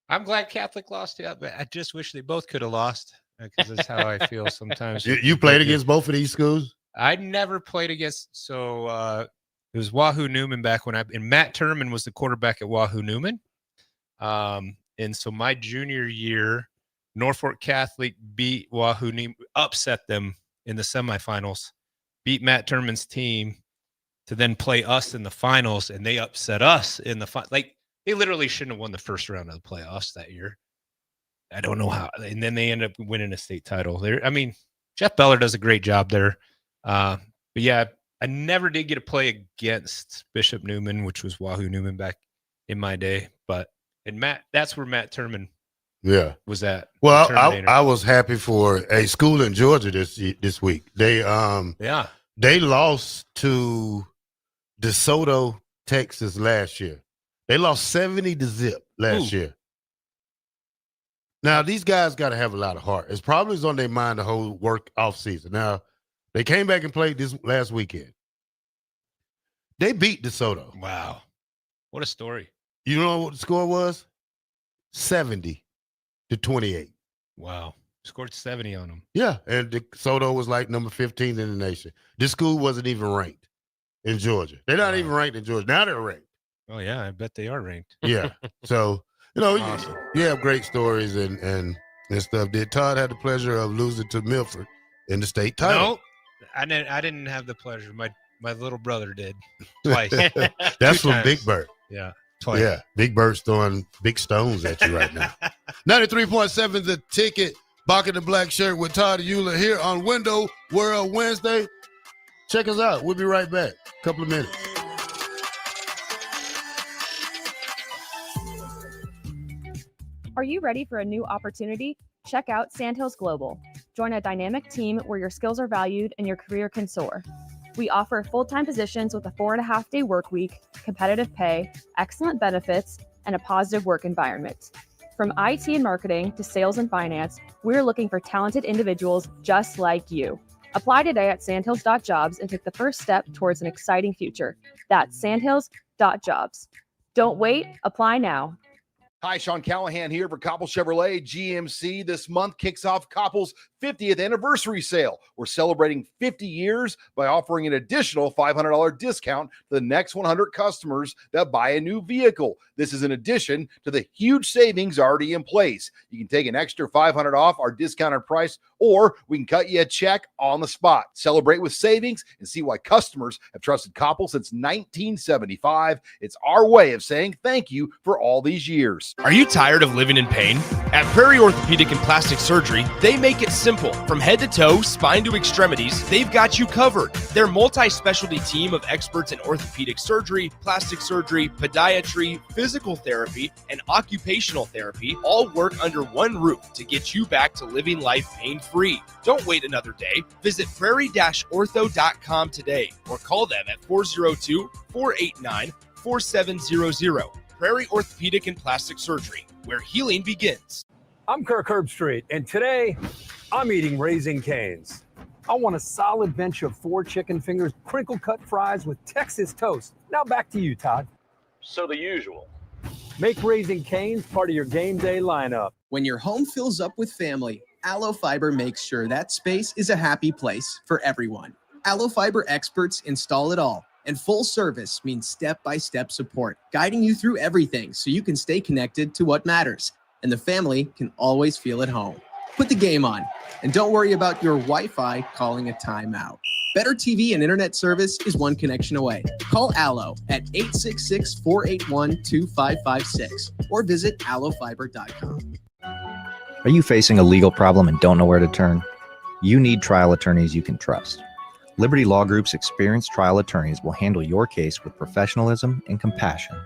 I'm glad Catholic lost. Yeah, but I just wish they both could have lost, because that's how I feel sometimes. You played against both of these schools? I never played against. So it was Wahoo Newman back and Matt Turman was the quarterback at Wahoo Newman. And so my junior year, Norfolk Catholic beat Wahoo Newman, upset them in the semifinals, beat Matt Turman's team to then play us in the finals, and they upset us in the like. They literally shouldn't have won the first round of the playoffs that year. I don't know how. And then they end up winning a state title. I mean, Jeff Beller does a great job there. But yeah, I never did get to play against Bishop Newman, which was Wahoo Newman back in my day. That's where Matt Turman was at. Well, I was happy for a school in Georgia this week. They lost to DeSoto, Texas last year. They lost 70-0 last year. Now, these guys got to have a lot of heart. It's probably on their mind the whole work off season. Now, they came back and played this last weekend. They beat DeSoto. Wow. What a story. You know what the score was? 70-28. Wow. Scored 70 on them. Yeah, and DeSoto was like number 15 in the nation. This school wasn't even ranked in Georgia. They're not even ranked in Georgia. Now they're ranked. Oh, yeah, I bet they are ranked. Yeah. So, you know, awesome. you have great stories and stuff. Did Todd have the pleasure of losing to Milford in the state title? No, I didn't have the pleasure. My little brother did twice. That's from Big Bird. Yeah. play. Yeah, Big Bird's throwing big stones at you right now. 93.7 The Ticket. Bock The Blackshirt with Todd Euler here on Window World Wednesday. Check us out. We'll be right back. Couple of minutes. Are you ready for a new opportunity? Check out Sandhills Global. Join a dynamic team where your skills are valued and your career can soar. We offer full-time positions with a 4.5-day work week, competitive pay, excellent benefits, and a positive work environment. From IT and marketing to sales and finance, we're looking for talented individuals just like you. Apply today at sandhills.jobs and take the first step towards an exciting future. That's sandhills.jobs. Don't wait, apply now. Hi, Sean Callahan here for Koppel Chevrolet GMC. This month kicks off Koppel's 50th anniversary sale. We're celebrating 50 years by offering an additional $500 discount to the next 100 customers that buy a new vehicle. This is in addition to the huge savings already in place. You can take an extra $500 off our discounted price, or we can cut you a check on the spot. Celebrate with savings and see why customers have trusted Koppel since 1975. It's our way of saying thank you for all these years. Are you tired of living in pain? At Prairie Orthopedic and Plastic Surgery, they make it simple. From head to toe, spine to extremities, they've got you covered. Their multi-specialty team of experts in orthopedic surgery, plastic surgery, podiatry, physical therapy, and occupational therapy all work under one roof to get you back to living life pain-free. Don't wait another day. Visit prairie-ortho.com today or call them at 402-489-4700. Prairie Orthopedic and Plastic Surgery, where healing begins. I'm Kirk Herbstreit, and today I'm eating Raising Cane's. I want a solid bench of 4 chicken fingers, crinkle-cut fries with Texas toast. Now back to you, Todd. So the usual. Make Raising Cane's part of your game day lineup. When your home fills up with family, Aloe Fiber makes sure that space is a happy place for everyone. Aloe Fiber experts install it all. And full service means step-by-step support, guiding you through everything so you can stay connected to what matters. And the family can always feel at home. Put the game on, and don't worry about your Wi-Fi calling a timeout. Better TV and internet service is one connection away. Call Aloe at 866-481-2556 or visit aloefiber.com. Are you facing a legal problem and don't know where to turn? You need trial attorneys you can trust. Liberty Law Group's experienced trial attorneys will handle your case with professionalism and compassion.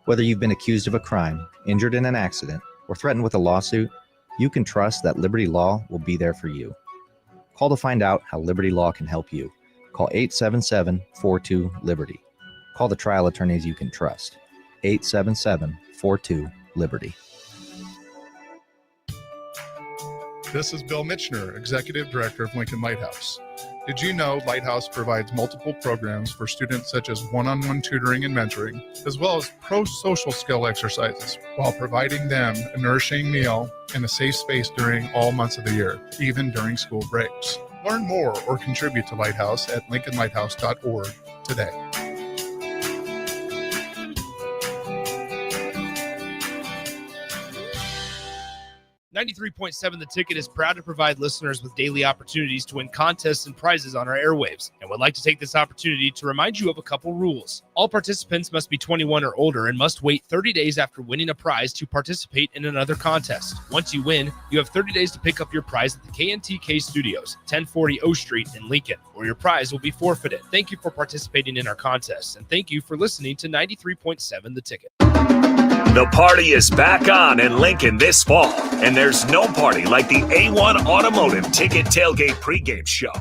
Whether you've been accused of a crime, injured in an accident, or threatened with a lawsuit, you can trust that Liberty Law will be there for you. Call to find out how Liberty Law can help you. Call 877-42-LIBERTY. Call the trial attorneys you can trust. 877-42-LIBERTY. This is Bill Mitchner, Executive Director of Lincoln Lighthouse. Did you know Lighthouse provides multiple programs for students such as one-on-one tutoring and mentoring, as well as pro-social skill exercises, while providing them a nourishing meal and a safe space during all months of the year, even during school breaks? Learn more or contribute to Lighthouse at lincolnlighthouse.org today. 93.7 The Ticket is proud to provide listeners with daily opportunities to win contests and prizes on our airwaves, and would like to take this opportunity to remind you of a couple rules. All participants must be 21 or older and must wait 30 days after winning a prize to participate in another contest. Once you win, you have 30 days to pick up your prize at the KNTK Studios, 1040 O Street in Lincoln, or your prize will be forfeited. Thank you for participating in our contests, and thank you for listening to 93.7 The Ticket. The party is back on in Lincoln this fall, and there's no party like the A1 Automotive Ticket Tailgate pregame show.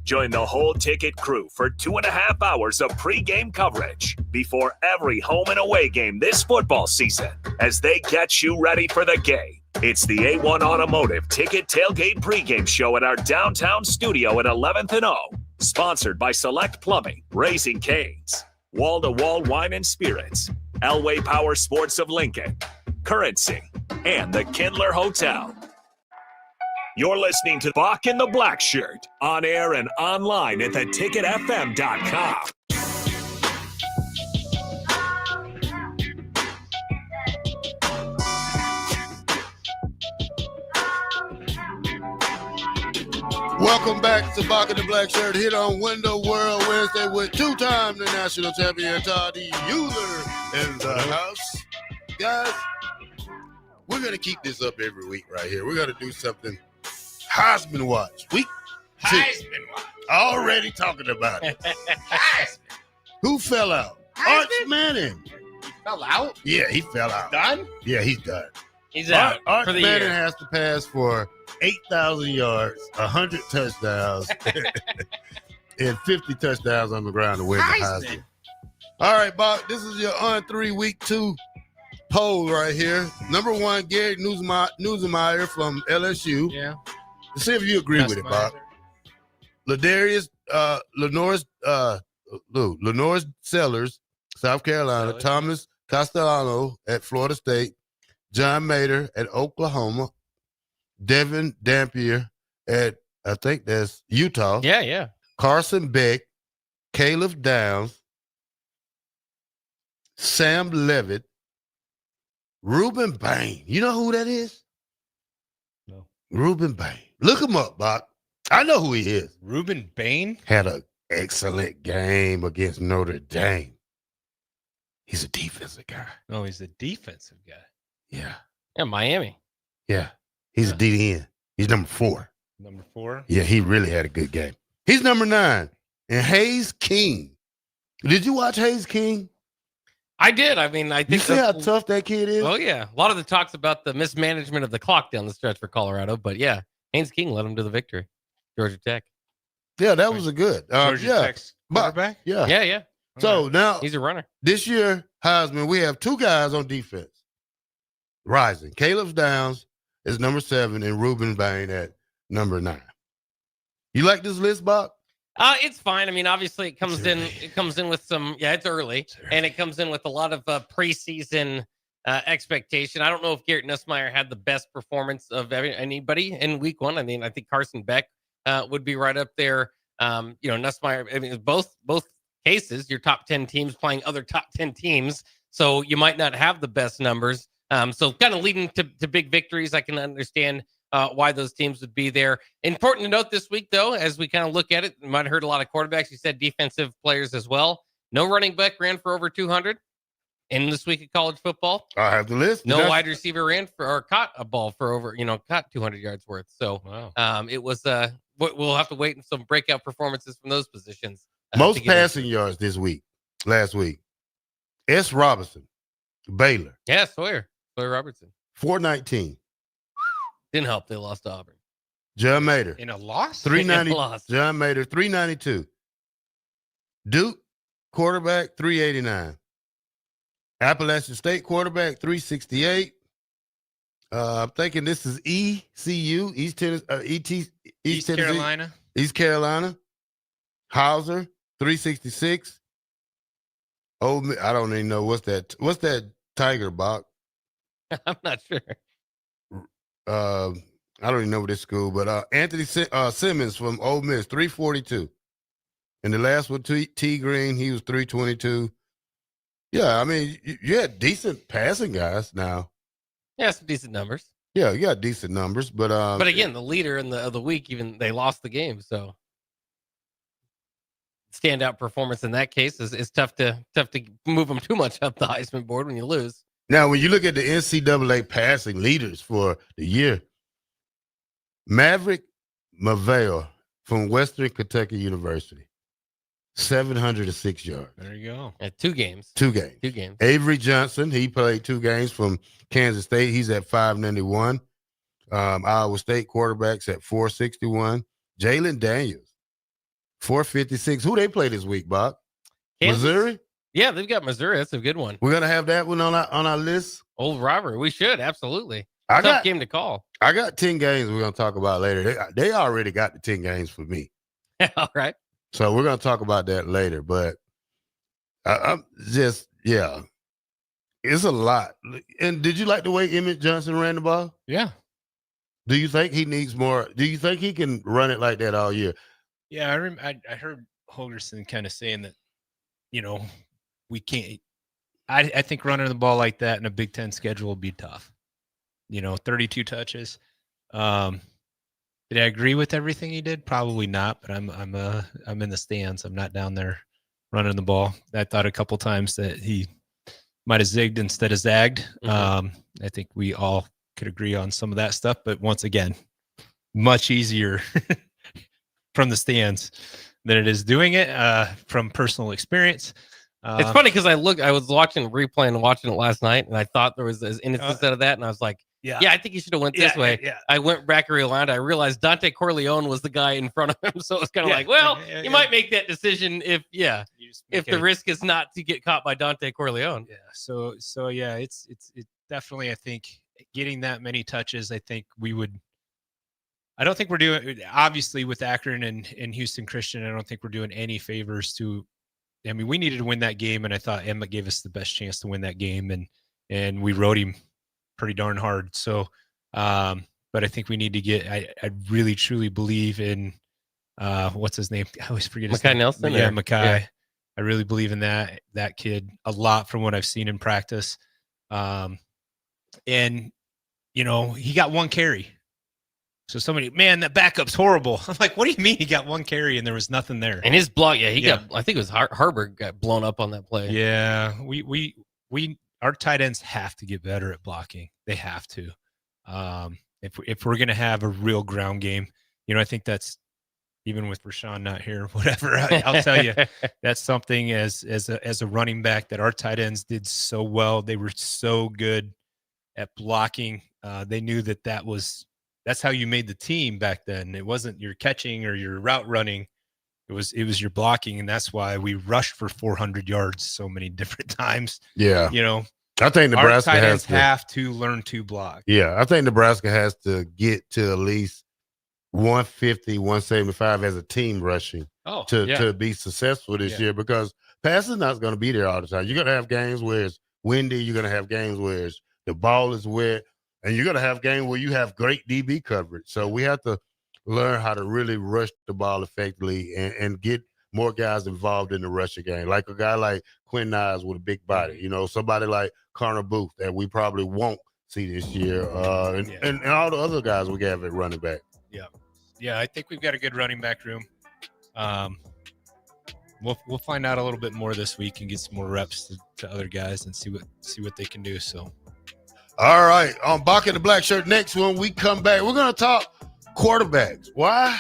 Join the whole Ticket crew for 2.5 hours of pregame coverage before every home and away game this football season as they get you ready for the game. It's the A1 Automotive Ticket Tailgate pregame show at our downtown studio at 11th and O. Sponsored by Select Plumbing, Raising Cane's, Wall-to-Wall Wine and Spirits, Elway Power Sports of Lincoln, Currency, and the Kindler Hotel. You're listening to Bock the Blackshirt, on air and online at theticketfm.com. Welcome back to Bock The Blackshirt, hit on Window World Wednesday with two-time the national champion Todd Euler in the house. Guys, we're going to keep this up every week right here. We're going to do something Heisman Watch. Week 2. Heisman Watch. Already talking about it. Who fell out? Arch Manning. He fell out? Yeah, he fell out. Done? Yeah, he's done. He's out Arch for the Manning year. has to pass for 8,000 yards, 100 touchdowns, and 50 touchdowns on the ground to win the Heisman. All right, Bob, this is your On3 Week 2 poll right here. Number 1, Gary Newsemeyer from LSU. Yeah. Let's see if you agree with it, Bob. Ladarius Lenore Sellers, South Carolina. Thomas Castellano at Florida State. John Mater at Oklahoma. Devin Dampier at, I think that's Utah. Yeah. Carson Beck. Caleb Downs. Sam Levitt. Reuben Bain. You know who that is? No. Reuben Bain. Look him up, Bob. I know who he is. Reuben Bain? Had an excellent game against Notre Dame. He's a defensive guy. No, he's a defensive guy. Yeah. Yeah, Miami. Yeah. He's a DN. He's number 4. Number 4? Yeah, he really had a good game. He's number 9. And Hayes King. Did you watch Hayes King? I did. I mean, I think You see how tough that kid is? Oh, yeah. A lot of the talks about the mismanagement of the clock down the stretch for Colorado. But, yeah, Haynes King led him to the victory. Georgia Tech. Yeah, that was a good. Georgia Tech's quarterback? Yeah. Yeah. So now, he's a runner. This year, Heisman, we have 2 guys on defense rising. Caleb Downs is number 7 and Reuben Bain at number 9. You like this list, Bob? It's fine. I mean, obviously, it comes in with some. Yeah, it's early, and it comes in with a lot of preseason expectation. I don't know if Garrett Nussmeier had the best performance of anybody in Week 1. I mean, I think Carson Beck would be right up there. Nussmeier. I mean, both cases, your top 10 teams playing other top 10 teams, so you might not have the best numbers. So kind of leading to big victories. I can understand why those teams would be there. Important to note this week, though, as we kind of look at it, you might have heard a lot of quarterbacks. You said defensive players as well. No running back ran for over 200 in this week of college football. I have the list. No wide receiver ran or caught a ball for over, caught 200 yards worth. So it was, we'll have to wait for some breakout performances from those positions. Most passing yards last week. S. Robinson, Baylor. Yeah, Sawyer Robertson. 419. Didn't help. They lost to Auburn. John Mater. In a loss? 390. In a loss. John Mater, 392. Duke, quarterback, 389. Appalachian State quarterback, 368. I'm thinking this is ECU, East Tennessee, Carolina. East Carolina. Hauser, 366. Oh, I don't even know what's that Tiger Box. I'm not sure. I don't even know this school, but Anthony Simmons from Ole Miss, 342. And the last one, T. Green, he was 322. Yeah, I mean, you had decent passing guys now. Yeah, some decent numbers. Yeah, you got decent numbers, but again, the leader of the week, even they lost the game, so standout performance in that case is tough to move them too much up the Heisman board when you lose. Now, when you look at the NCAA passing leaders for the year, Maverick Maveo from Western Kentucky University, 706 yards. There you go. At 2 games. 2 games. 2 games. Avery Johnson, he played 2 games from Kansas State. He's at 591. Iowa State quarterbacks at 461. Jalen Daniels, 456. Who they play this week, Bob? Kansas? Missouri? Yeah, they've got Missouri. That's a good one. We're gonna have that one on our list. Old rivalry. We should absolutely. Tough game to call. I got 10 games we're gonna talk about later. They already got the 10 games for me. All right. So we're gonna talk about that later. But I'm just it's a lot. And did you like the way Emmett Johnson ran the ball? Yeah. Do you think he needs more? Do you think he can run it like that all year? Yeah, I heard Holgerson kind of saying that, we can't. I think running the ball like that in a Big Ten schedule will be tough. 32 touches. Did I agree with everything he did? Probably not, but I'm in the stands. I'm not down there running the ball. I thought a couple times that he might have zigged instead of zagged. I think we all could agree on some of that stuff, but once again, much easier from the stands than it is doing it from personal experience. It's funny because I was watching the replay and watching it last night, and I thought there was an instance of that, and I was like, yeah, I think you should have went this way. Yeah. I went back and rewound. I realized Dante Corleone was the guy in front of him, so it was kind of like, well, you might make that decision if the risk is not to get caught by Dante Corleone. Yeah. So yeah, it's definitely, I think, getting that many touches, I think we would. I don't think we're doing, obviously, with Akron and Houston Christian, I don't think we're doing any favors to. I mean, we needed to win that game, and I thought Emma gave us the best chance to win that game, and we rode him pretty darn hard. So, but I think we need to get. I really truly believe in what's his name? I always forget his name. Nelson. Yeah, Mackay. Yeah. I really believe in that kid a lot from what I've seen in practice. And he got one carry. So somebody, man, that backup's horrible. I'm like, what do you mean he got one carry and there was nothing there? And his block, got, I think it was Harburg got blown up on that play. Yeah, our tight ends have to get better at blocking. They have to. If we're going to have a real ground game, I think that's, even with Rashawn not here, whatever, I'll tell you, that's something as a running back that our tight ends did so well. They were so good at blocking. They knew that's how you made the team back then. It wasn't your catching or your route running. It was your blocking, and that's why we rushed for 400 yards so many different times. Yeah. I think Nebraska have to learn to block. Yeah, I think Nebraska has to get to at least 150, 175 as a team rushing to be successful this year, because passing not going to be there all the time. You're going to have games where it's windy. You're going to have games where the ball is wet. And you're going to have games where you have great DB coverage. So we have to learn how to really rush the ball effectively and get more guys involved in the rushing game. Like a guy like Quinn Nyes with a big body, somebody like Connor Booth that we probably won't see this year. And all the other guys we have at running back. Yeah. Yeah, I think we've got a good running back room. We'll find out a little bit more this week and get some more reps to other guys and see what they can do. So. All right, on Bock The Blackshirt, next one, we come back. We're going to talk quarterbacks. Why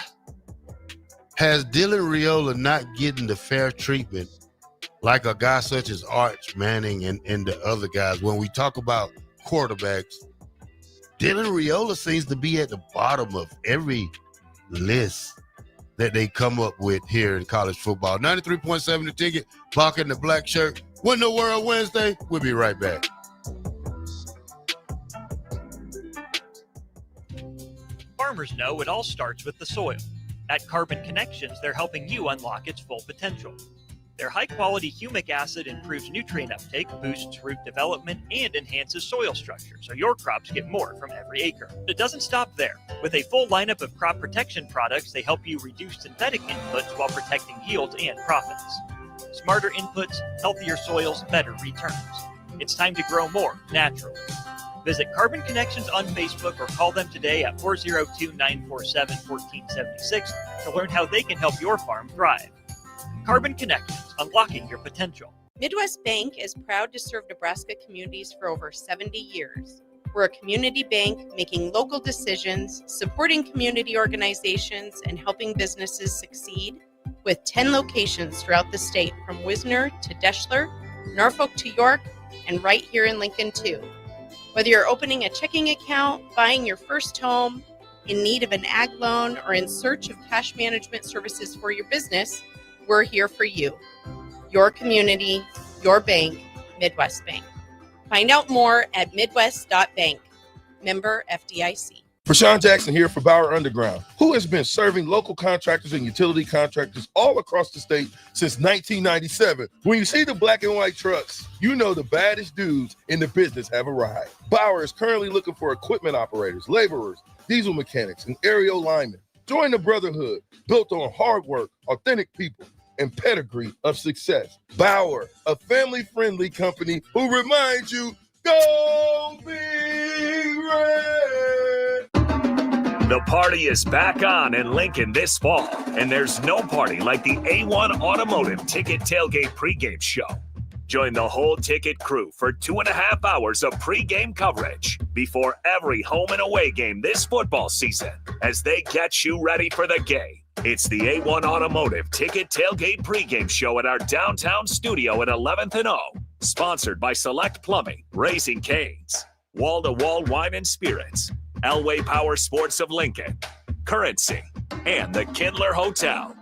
has Dylan Raiola not getting the fair treatment like a guy such as Arch Manning and the other guys? When we talk about quarterbacks, Dylan Raiola seems to be at the bottom of every list that they come up with here in college football. 93.7 The Ticket, Bock The Blackshirt. Win the World Wednesday. We'll be right back. Farmers know it all starts with the soil. At Carbon Connections, they're helping you unlock its full potential. Their high-quality humic acid improves nutrient uptake, boosts root development, and enhances soil structure, so your crops get more from every acre. It doesn't stop there. With a full lineup of crop protection products, they help you reduce synthetic inputs while protecting yields and profits. Smarter inputs, healthier soils, better returns. It's time to grow more naturally. Visit Carbon Connections on Facebook or call them today at 402-947-1476 to learn how they can help your farm thrive. Carbon Connections, unlocking your potential. Midwest Bank is proud to serve Nebraska communities for over 70 years. We're a community bank making local decisions, supporting community organizations, and helping businesses succeed, with 10 locations throughout the state, from Wisner to Deschler, Norfolk to York, and right here in Lincoln too. Whether you're opening a checking account, buying your first home, in need of an ag loan, or in search of cash management services for your business, we're here for you. Your community, your bank, Midwest Bank. Find out more at midwest.bank. Member FDIC. Rashawn Jackson here for Bauer Underground, who has been serving local contractors and utility contractors all across the state since 1997. When you see the black and white trucks, you know the baddest dudes in the business have arrived. Bauer is currently looking for equipment operators, laborers, diesel mechanics, and aerial linemen. Join the brotherhood built on hard work, authentic people, and pedigree of success. Bauer, a family-friendly company who reminds you, go Big Red! The party is back on in Lincoln this fall, and there's no party like the A1 Automotive Ticket Tailgate pregame show. Join the whole ticket crew for 2.5 hours of pregame coverage before every home and away game this football season as they get you ready for the game. It's the A1 Automotive Ticket Tailgate pregame show at our downtown studio at 11th and O. Sponsored by Select Plumbing, Raising Cane's, Wall to Wall Wine and Spirits, Elway Power Sports of Lincoln, Currency, and the Kindler Hotel.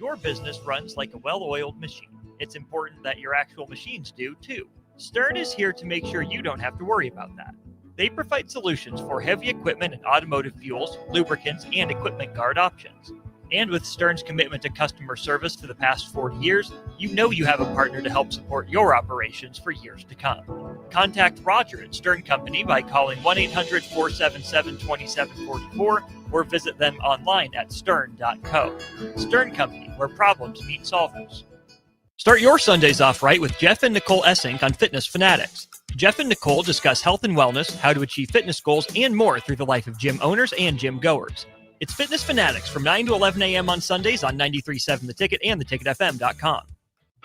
Your business runs like a well-oiled machine. It's important that your actual machines do too. Stern is here to make sure you don't have to worry about that. They provide solutions for heavy equipment and automotive fuels, lubricants, and equipment guard options. And with Stern's commitment to customer service for the past 40 years, you know you have a partner to help support your operations for years to come. Contact Roger at Stern Company by calling 1-800-477-2744 or visit them online at stern.co. Stern Company, where problems meet solvers. Start your Sundays off right with Jeff and Nicole Essink on Fitness Fanatics. Jeff and Nicole discuss health and wellness, how to achieve fitness goals, and more through the life of gym owners and gym goers. It's Fitness Fanatics from 9 to 11 a.m. on Sundays on 93.7 The Ticket and theticketfm.com.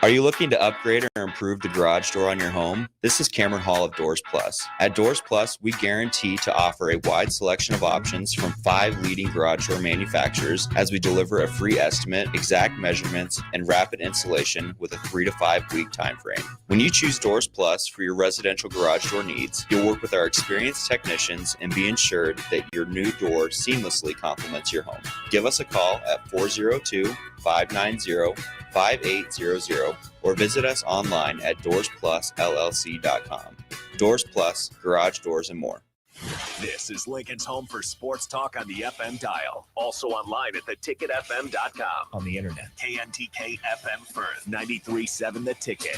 Are you looking to upgrade or improve the garage door on your home? This is Cameron Hall of Doors Plus. At Doors Plus, we guarantee to offer a wide selection of options from 5 leading garage door manufacturers as we deliver a free estimate, exact measurements, and rapid installation with a 3 to 5 week time frame. When you choose Doors Plus for your residential garage door needs, you'll work with our experienced technicians and be ensured that your new door seamlessly complements your home. Give us a call at 402-590-5800 or visit us online at doorsplusllc.com. Doors Plus, garage doors and more. This is Lincoln's home for sports talk on the FM dial. Also online at theticketfm.com. On the internet. KNTK FM Firth, 93.7 The Ticket.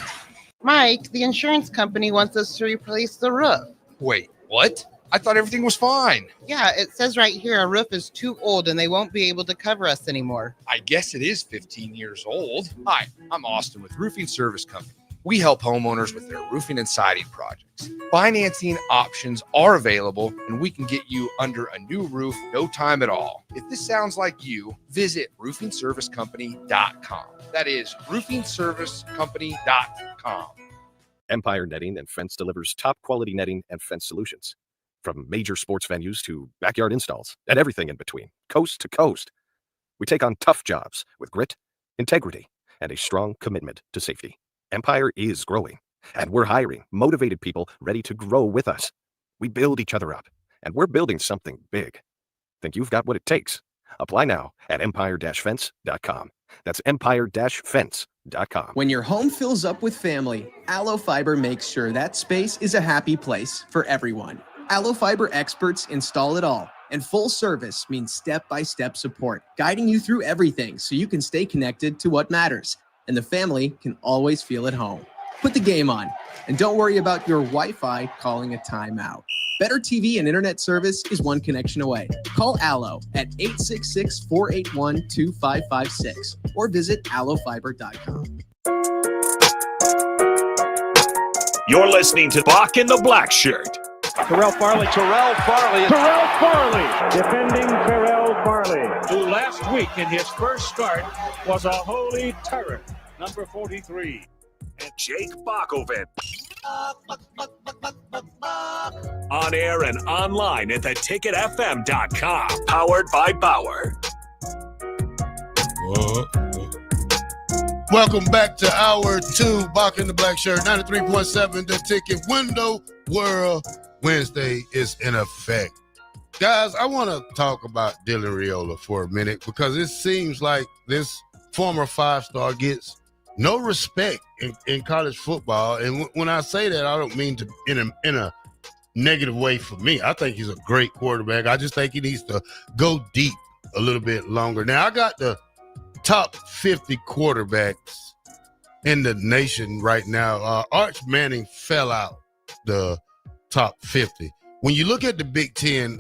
Mike, the insurance company wants us to replace the roof. Wait, what? I thought everything was fine. Yeah, it says right here our roof is too old and they won't be able to cover us anymore. I guess it is 15 years old. Hi, I'm Austin with Roofing Service Company. We help homeowners with their roofing and siding projects. Financing options are available, and we can get you under a new roof no time at all. If this sounds like you, visit roofingservicecompany.com. That is roofingservicecompany.com. Empire Netting and Fence delivers top quality netting and fence solutions. From major sports venues to backyard installs and everything in between, coast to coast. We take on tough jobs with grit, integrity, and a strong commitment to safety. Empire is growing, and we're hiring motivated people ready to grow with us. We build each other up, and we're building something big. Think you've got what it takes? Apply now at empire-fence.com. That's empire-fence.com. When your home fills up with family, Allo Fiber makes sure that space is a happy place for everyone. Allo Fiber experts install it all, and full service means step-by-step support, guiding you through everything so you can stay connected to what matters, and the family can always feel at home. Put the game on, and don't worry about your Wi-Fi calling a timeout. Better TV and internet service is one connection away. Call Allo at 866-481-2556 or visit allofiber.com. You're listening to Bock the Blackshirt. Terrell Farley, defending Terrell Farley, who last week in his first start was a holy terror, number 43. And Jake Bockoven. On air and online at theticketfm.com. Powered by Bauer. Welcome back to Hour 2, Bock the Blackshirt, 93.7 The Ticket. Window World Wednesday is in effect. Guys, I want to talk about Dylan Raiola for a minute because it seems like this former five-star gets no respect in college football. And when I say that, I don't mean to in a negative way for me. I think he's a great quarterback. I just think he needs to go deep a little bit longer. Now, I got the top 50 quarterbacks in the nation right now. Arch Manning fell out the top 50. When you look at the Big Ten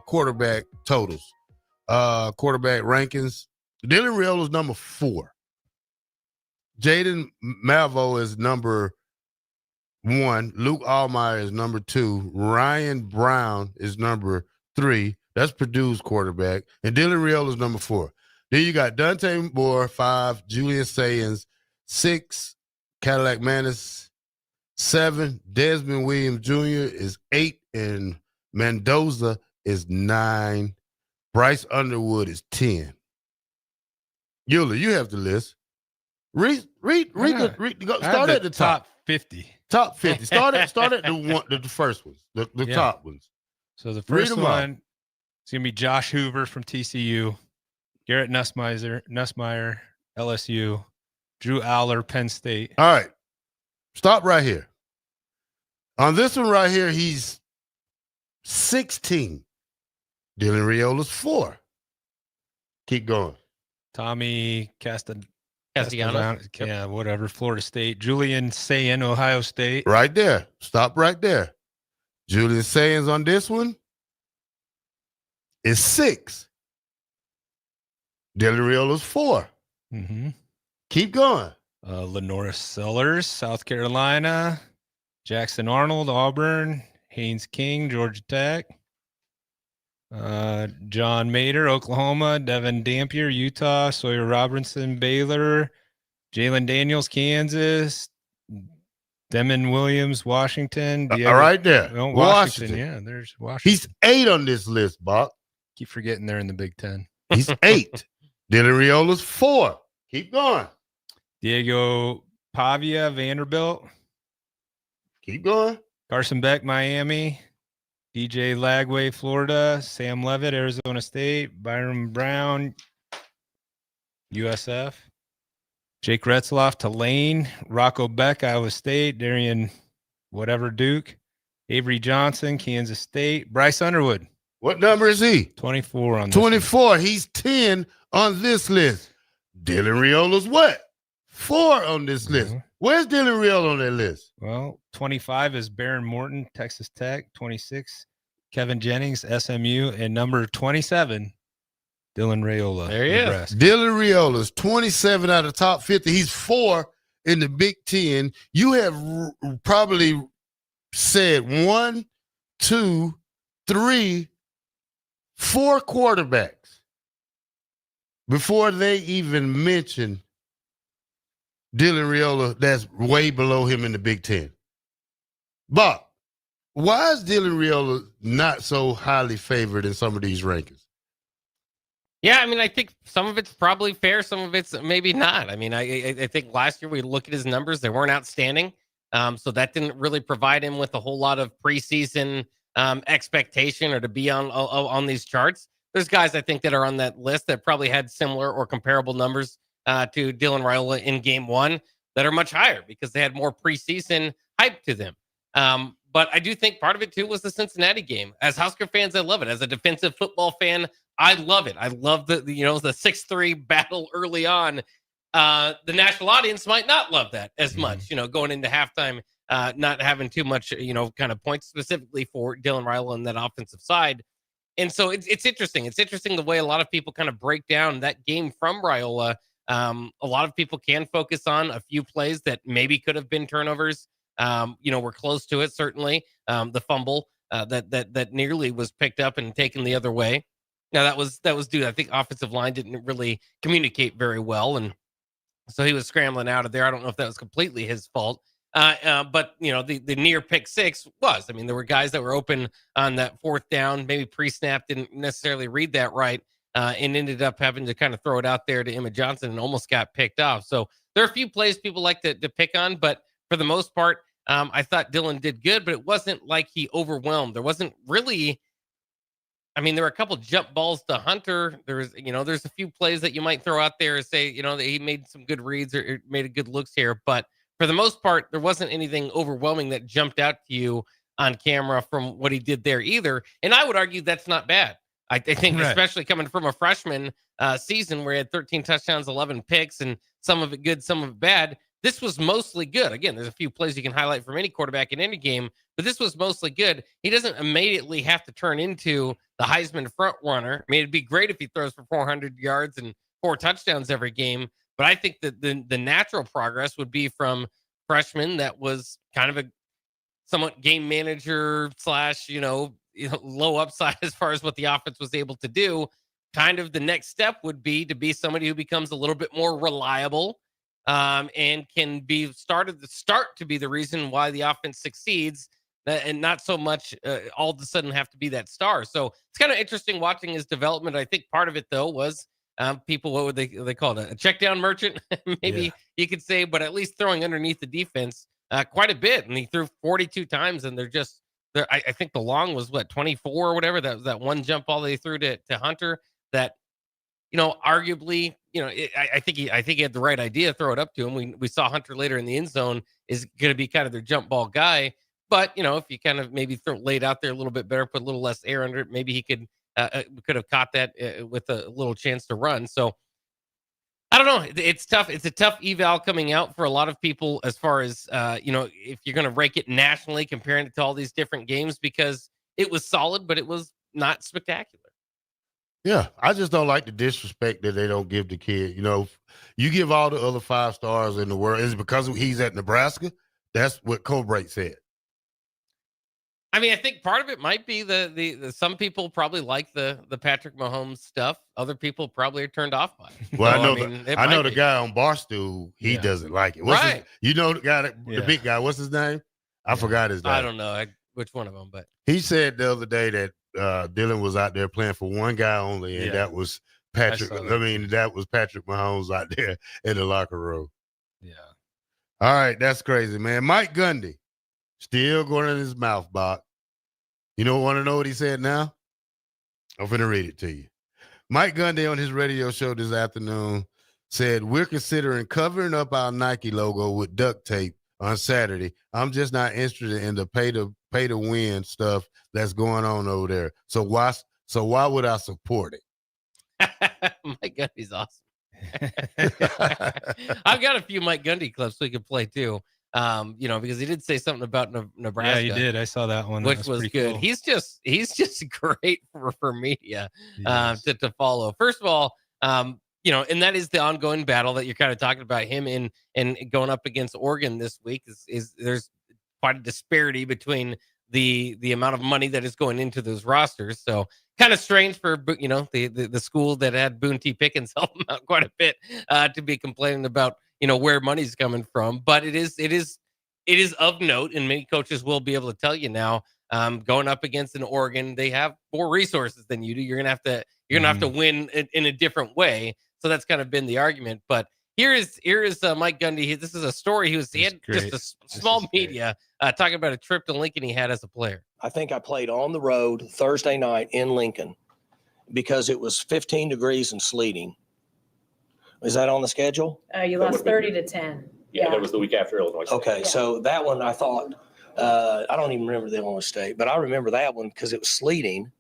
quarterback totals, quarterback rankings, Dylan Raiola is number 4. Jaden Malvo is number 1. Luke Allmeyer is number 2. Ryan Brown is number 3. That's Purdue's quarterback. And Dylan Riola's number 4. Then you got Dante Moore, 5. Julian Sayans, 6. Cadillac Manis, 7. Desmond Williams Jr. is 8. And Mendoza is 9. Bryce Underwood is 10. Eula, you have the list. Read. Start at the top. 50. Top 50. Start at the first ones, the top ones. So the first one is going to be Josh Hoover from TCU, Garrett Nussmeier, LSU, Drew Aller, Penn State. All right. Stop right here. On this one right here, he's 16. Dylan Riola's 4. Keep going. Tommy Castellanos. Yeah, whatever. Florida State. Julian Sayin, Ohio State. Right there. Stop right there. Julian Sayans on this one is 6. Dylan Riola's 4. Mm-hmm. Keep going. Lenora Sellers, South Carolina. Jackson Arnold, Auburn. Haynes King, Georgia Tech. John Mater, Oklahoma. Devin Dampier, Utah. Sawyer Robinson, Baylor. Jalen Daniels, Kansas. Demon Williams, Washington. Right there. Oh, Washington. Yeah, there's Washington. He's 8 on this list, Bob. Keep forgetting they're in the Big Ten. He's 8. Dylan Riola's 4. Keep going. Diego Pavia, Vanderbilt. Keep going. Carson Beck, Miami. DJ Lagway, Florida. Sam Levitt, Arizona State. Byron Brown, USF. Jake Retzloff, Tulane. Rocco Beck, Iowa State. Darian whatever, Duke. Avery Johnson, Kansas State. Bryce Underwood. What number is he? 24 on this 24. one. He's 10 on this list. Dylan Riola's what? 4 on this list. Where's Dylan Riola on that list? Well, 25 is Baron Morton, Texas Tech. 26, Kevin Jennings, SMU. And number 27, Dylan Raiola. There he is. Dylan Riola's 27 out of the top 50. He's 4 in the Big Ten. You have probably said 1, 2, 3, 4 quarterbacks before they even mention Dylan Raiola that's way below him in the Big Ten. Bob, why is Dylan Raiola not so highly favored in some of these rankings? Yeah, I mean, I think some of it's probably fair. Some of it's maybe not. I mean, I think last year we look at his numbers. They weren't outstanding. So that didn't really provide him with a whole lot of preseason expectation or to be on these charts. There's guys I think that are on that list that probably had similar or comparable numbers to Dylan Raiola in game one that are much higher because they had more preseason hype to them. But I do think part of it too was the Cincinnati game. As Husker fans, I love it. As a defensive football fan, I love it. I love the 6-3 battle early on. The national audience might not love that as much, going into halftime, not having too much, kind of points specifically for Dylan Raiola on that offensive side. And so it's interesting. It's interesting the way a lot of people kind of break down that game from Raiola. A lot of people can focus on a few plays that maybe could have been turnovers. We're close to it, certainly. The fumble that nearly was picked up and taken the other way. Now that was due. I think offensive line didn't really communicate very well, and so he was scrambling out of there. I don't know if that was completely his fault. But the near pick six was. I mean, there were guys that were open on that fourth down, maybe pre-snap, didn't necessarily read that right, and ended up having to kind of throw it out there to Emma Johnson and almost got picked off. So there are a few plays people like to pick on, but for the most part, I thought Dylan did good, but it wasn't like he overwhelmed. There wasn't really. I mean, there were a couple jump balls to Hunter. There's a few plays that you might throw out there and say, that he made some good reads or made a good looks here. But for the most part, there wasn't anything overwhelming that jumped out to you on camera from what he did there either. And I would argue that's not bad. I think, right, especially coming from a freshman season where he had 13 touchdowns, 11 picks, and some of it good, some of it bad. This was mostly good. Again, there's a few plays you can highlight from any quarterback in any game, but this was mostly good. He doesn't immediately have to turn into the Heisman front runner. I mean, it'd be great if he throws for 400 yards and 4 touchdowns every game, but I think that the natural progress would be from freshman that was kind of a somewhat game manager / low upside as far as what the offense was able to do. Kind of the next step would be to be somebody who becomes a little bit more reliable, and can be start to be the reason why the offense succeeds, and not so much all of a sudden have to be that star. So it's kind of interesting watching his development. I think part of it though was people, what would they call it, a check down merchant, maybe you could say, but at least throwing underneath the defense quite a bit. And he threw 42 times, and I think the long was 24 or whatever. That was that one jump ball they threw to Hunter that, arguably, I think he had the right idea, throw it up to him. We saw Hunter later in the end zone is going to be kind of their jump ball guy. But, if you kind of maybe laid out there a little bit better, put a little less air under it, maybe he could have caught that with a little chance to run. So I don't know. It's tough. It's a tough eval coming out for a lot of people as far as, if you're going to rank it nationally, comparing it to all these different games, because it was solid, but it was not spectacular. Yeah, I just don't like the disrespect that they don't give the kid. You give all the other 5 stars in the world. Is it because he's at Nebraska? That's what Colbrate said. I mean, I think part of it might be the some people probably like the Patrick Mahomes stuff. Other people probably are turned off by it. Well, So, I know the guy on Barstool, he doesn't like it. Right. The guy, the big guy, what's his name? I forgot his name. I don't know which one of them, but he said the other day that Dylan was out there playing for one guy only, and that was Patrick. That was Patrick Mahomes out there in the locker room. Yeah. All right, that's crazy, man. Mike Gundy still going in his mouth, Bob. Want to know what he said now? I'm going to read it to you. Mike Gundy on his radio show this afternoon said, "We're considering covering up our Nike logo with duct tape on Saturday. I'm just not interested in the pay to win stuff that's going on over there. So why would I support it?" Mike Gundy's awesome. I've got a few Mike Gundy clips we could play too. Because he did say something about Nebraska. Yeah, he did. I saw that one, which was good. Cool. He's just great for media to follow. First of all, and that is the ongoing battle that you're kind of talking about him and going up against Oregon this week. Is there's quite a disparity between the amount of money that is going into those rosters. So kind of strange for the school that had Boone T. Pickens help him out quite a bit to be complaining about where money's coming from. But it is of note, and many coaches will be able to tell you now, going up against an Oregon, they have more resources than you do. You're gonna have to win in a different way. So that's kind of been the argument. But here is Mike Gundy. This is a story. He had just a small media talking about a trip to Lincoln he had as a player. I think I played on the road Thursday night in Lincoln because it was 15 degrees and sleeting. Is that on the schedule? You lost 30-10. Yeah, that was the week after Illinois State. Okay, so that one I thought, I don't even remember the Illinois State, but I remember that one because it was sleeting.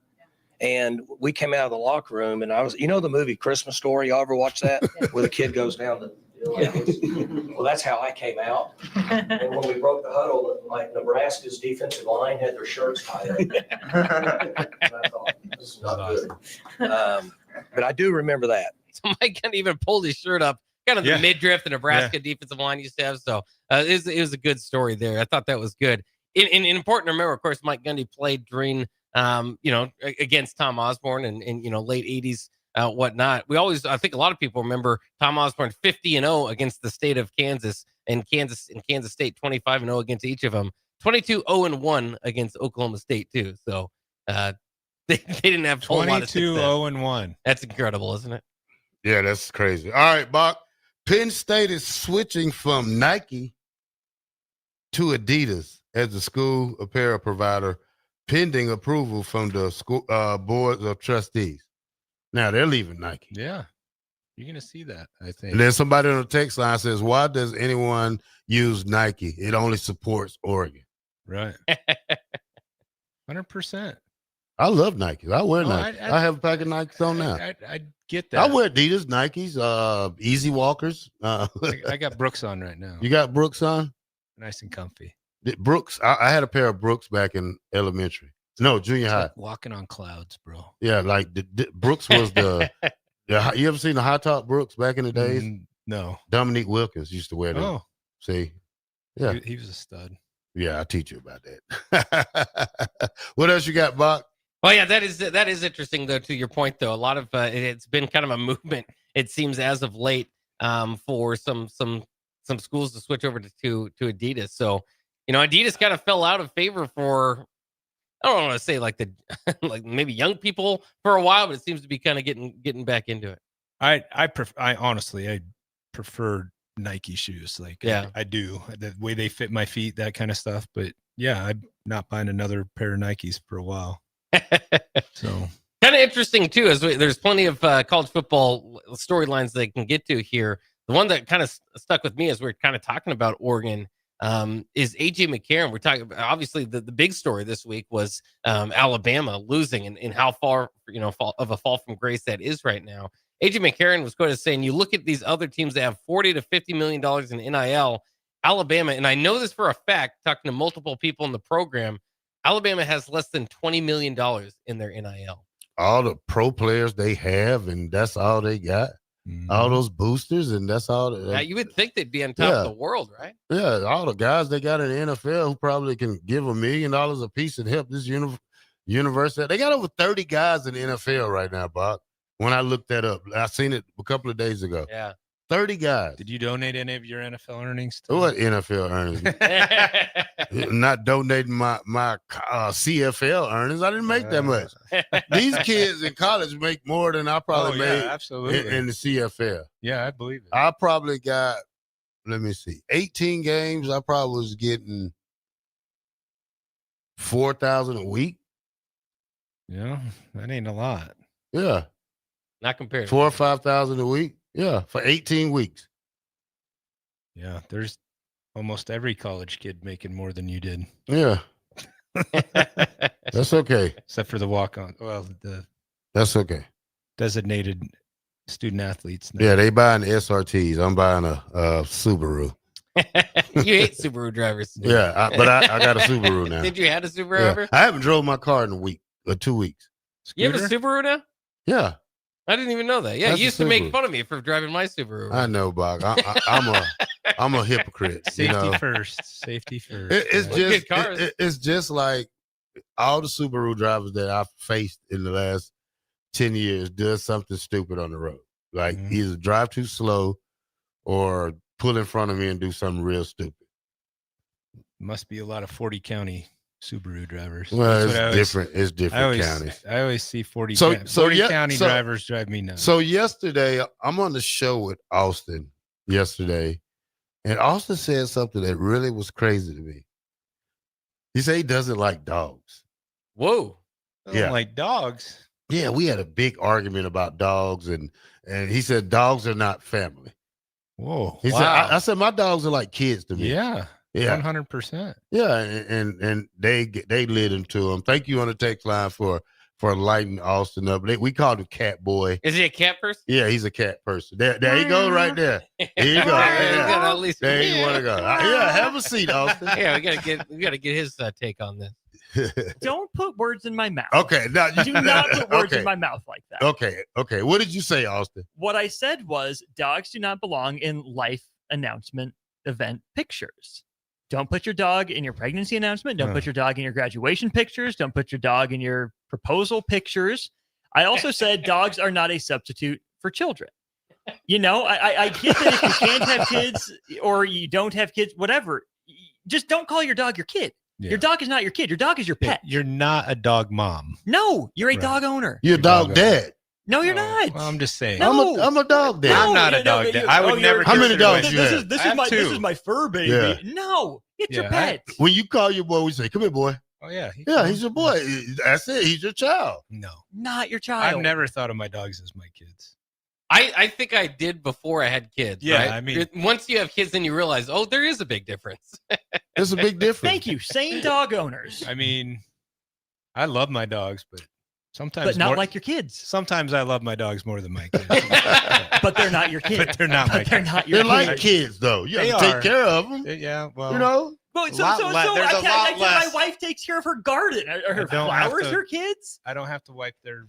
And we came out of the locker room, and I was, the movie Christmas Story? Y'all ever watch that? Where the kid goes down the well, that's how I came out. And when we broke the huddle, like Nebraska's defensive line had their shirts tied up. And I thought, this is not good. But I do remember that. So Mike Gundy even pulled his shirt up, kind of the midriff the Nebraska defensive line used to have. So it was a good story there. I thought that was good. And important to remember, of course, Mike Gundy played during, against Tom Osborne and late 80s, whatnot. I think a lot of people remember Tom Osborne 50-0 against the state of Kansas, and Kansas State 25-0 against each of them, 22-0-1 against Oklahoma State too. So they didn't have a whole lot of success. 22-0-1. That's incredible, isn't it? Yeah, that's crazy. All right, Bach. Penn State is switching from Nike to Adidas as the school apparel provider, pending approval from the school boards of trustees. Now they're leaving Nike. Yeah, you're gonna see that, I think. And then somebody on the text line says, "Why does anyone use Nike? It only supports Oregon." Right. 100%. I love Nike. I wear Nike. I have a pack of Nikes on now. I get that. I wear Adidas, Nikes, Easy Walkers. I got Brooks on right now. You got Brooks on? Nice and comfy. Brooks. I had a pair of Brooks back in elementary. No, junior high. Like walking on clouds, bro. Yeah, like Brooks was the you ever seen the high top Brooks back in the days? No. Dominique Wilkins used to wear them. Oh, see, yeah, he was a stud. Yeah, I'll teach you about that. What else you got, Bock? Well, yeah, that is interesting though. To your point, though, a lot of it's been kind of a movement. It seems as of late for some schools to switch over to Adidas. So Adidas kind of fell out of favor for, I don't want to say like the like maybe young people for a while, but it seems to be kind of getting back into it. I honestly prefer Nike shoes. Like yeah, I do, the way they fit my feet, that kind of stuff. But yeah, I'm not buying another pair of Nikes for a while. So kind of interesting too, as there's plenty of college football storylines they can get to here. The one that kind of stuck with me as we're kind of talking about Oregon is AJ McCarron. We're talking about, obviously the big story this week was Alabama losing and how far of a fall from grace that is right now. AJ McCarron was quoted as saying, you look at these other teams that have $40 to $50 million in NIL. Alabama, and I know this for a fact, talking to multiple people in the program, Alabama has less than $20 million in their NIL. All the pro players they have, and that's all they got. All those boosters, and that's all. Yeah, you would think they'd be on top of the world, right? Yeah, all the guys they got in the NFL who probably can give $1 million a piece and help this university. They got over 30 guys in the NFL right now, Bob. When I looked that up, I seen it a couple of days ago. Yeah. 30 guys. Did you donate any of your NFL earnings to what NFL earnings? Not donating my CFL earnings. I didn't make that much. These kids in college make more than I probably made absolutely. In the CFL. Yeah, I believe it. I probably got, let me see, 18 games. I probably was getting $4,000 a week. Yeah, that ain't a lot. Yeah. Not compared. 4,000 or 5,000 a week. Yeah, for 18 weeks. Yeah, there's almost every college kid making more than you did. Yeah. That's okay. Except for the walk-on. Well, that's okay. Designated student athletes. Yeah, they buying SRTs. I'm buying a Subaru. You hate Subaru drivers. Yeah, but I got a Subaru now. Did you have a Subaru ever? I haven't drove my car in a week or 2 weeks. You have a Subaru now? Yeah. I didn't even know that. Yeah, That's you used to make fun of me for driving my Subaru. I know, Bob. I'm a hypocrite. Safety first. Safety first. It's just like all the Subaru drivers that I've faced in the last 10 years does something stupid on the road. Like either drive too slow or pull in front of me and do something real stupid. Must be a lot of 40 county Subaru drivers. Well, it's different. It's different counties. I always see 40 county drivers drive me nuts. So yesterday, I'm on the show with Austin yesterday, and Austin said something that really was crazy to me. He said he doesn't like dogs. Whoa. Yeah. Like dogs? Yeah, we had a big argument about dogs, and he said dogs are not family. Whoa. He said, I said, my dogs are like kids to me. Yeah. Yeah, 100%. Yeah, and they lit into him. Thank you on the text line for lighting Austin up. We called him Cat Boy. Is he a cat person? Yeah, he's a cat person. There you go, right there. Here you go. There you want to go. Yeah, have a seat, Austin. Yeah, we gotta get his take on this. Don't put words in my mouth. Okay, now do not put words in my mouth like that. Okay. What did you say, Austin? What I said was dogs do not belong in life announcement event pictures. Don't put your dog in your pregnancy announcement. Don't put your dog in your graduation pictures. Don't put your dog in your proposal pictures. I also said dogs are not a substitute for children. You know, I get that if you can't have kids or you don't have kids, whatever, just don't call your dog your kid. Yeah. Your dog is not your kid. Your dog is your pet. You're not a dog mom. No, you're a dog owner. You're a dog dad. No, you're not. Well, I'm just saying. No. I'm a dog dad. I'm not a dog dad. I would never. How many dogs you have? This is my fur baby. Yeah. No, it's your pet. When you call your boy, we say, "Come here, boy." Oh yeah. He's your boy. That's it. He's your child. No, not your child. I've never thought of my dogs as my kids. I think I did before I had kids. Yeah, right? I mean, once you have kids, then you realize, oh, there is a big difference. There's a big difference. Thank you, sane dog owners. I mean, I love my dogs, but sometimes, but not like your kids. Sometimes I love my dogs more than my kids. But they're not your kids. But they're not my kids. They're not your They're kids. like kids, though. You have to take care of them. Yeah, well, you know. But there's a lot less. My wife takes care of her garden. Are her flowers her kids? I don't have to wipe their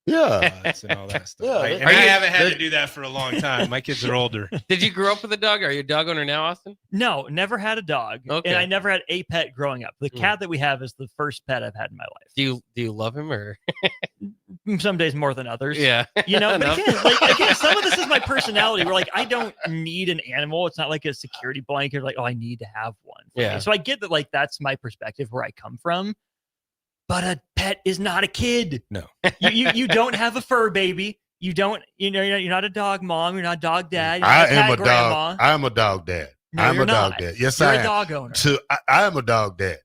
Yeah. Pets and all that stuff. Yeah, I haven't had to do that for a long time. My kids are older. Did you grow up with a dog? Are you a dog owner now, Austin? No, never had a dog. Okay. And I never had a pet growing up. The cat that we have is the first pet I've had in my life. Do you love him or? Some days more than others. Yeah. But again, some of this is my personality. Where I don't need an animal. It's not like a security blanket. Like, I need to have one. Yeah. So I get that. That's my perspective where I come from. But a pet is not a kid. No. You don't have a fur baby. You don't. You're not a dog mom. You're not a dog dad. You're I not am a grandma. dog. I am a dog dad. No, I'm you're a dog not. dad. Yes, You're I a am. dog owner. So I am a dog dad.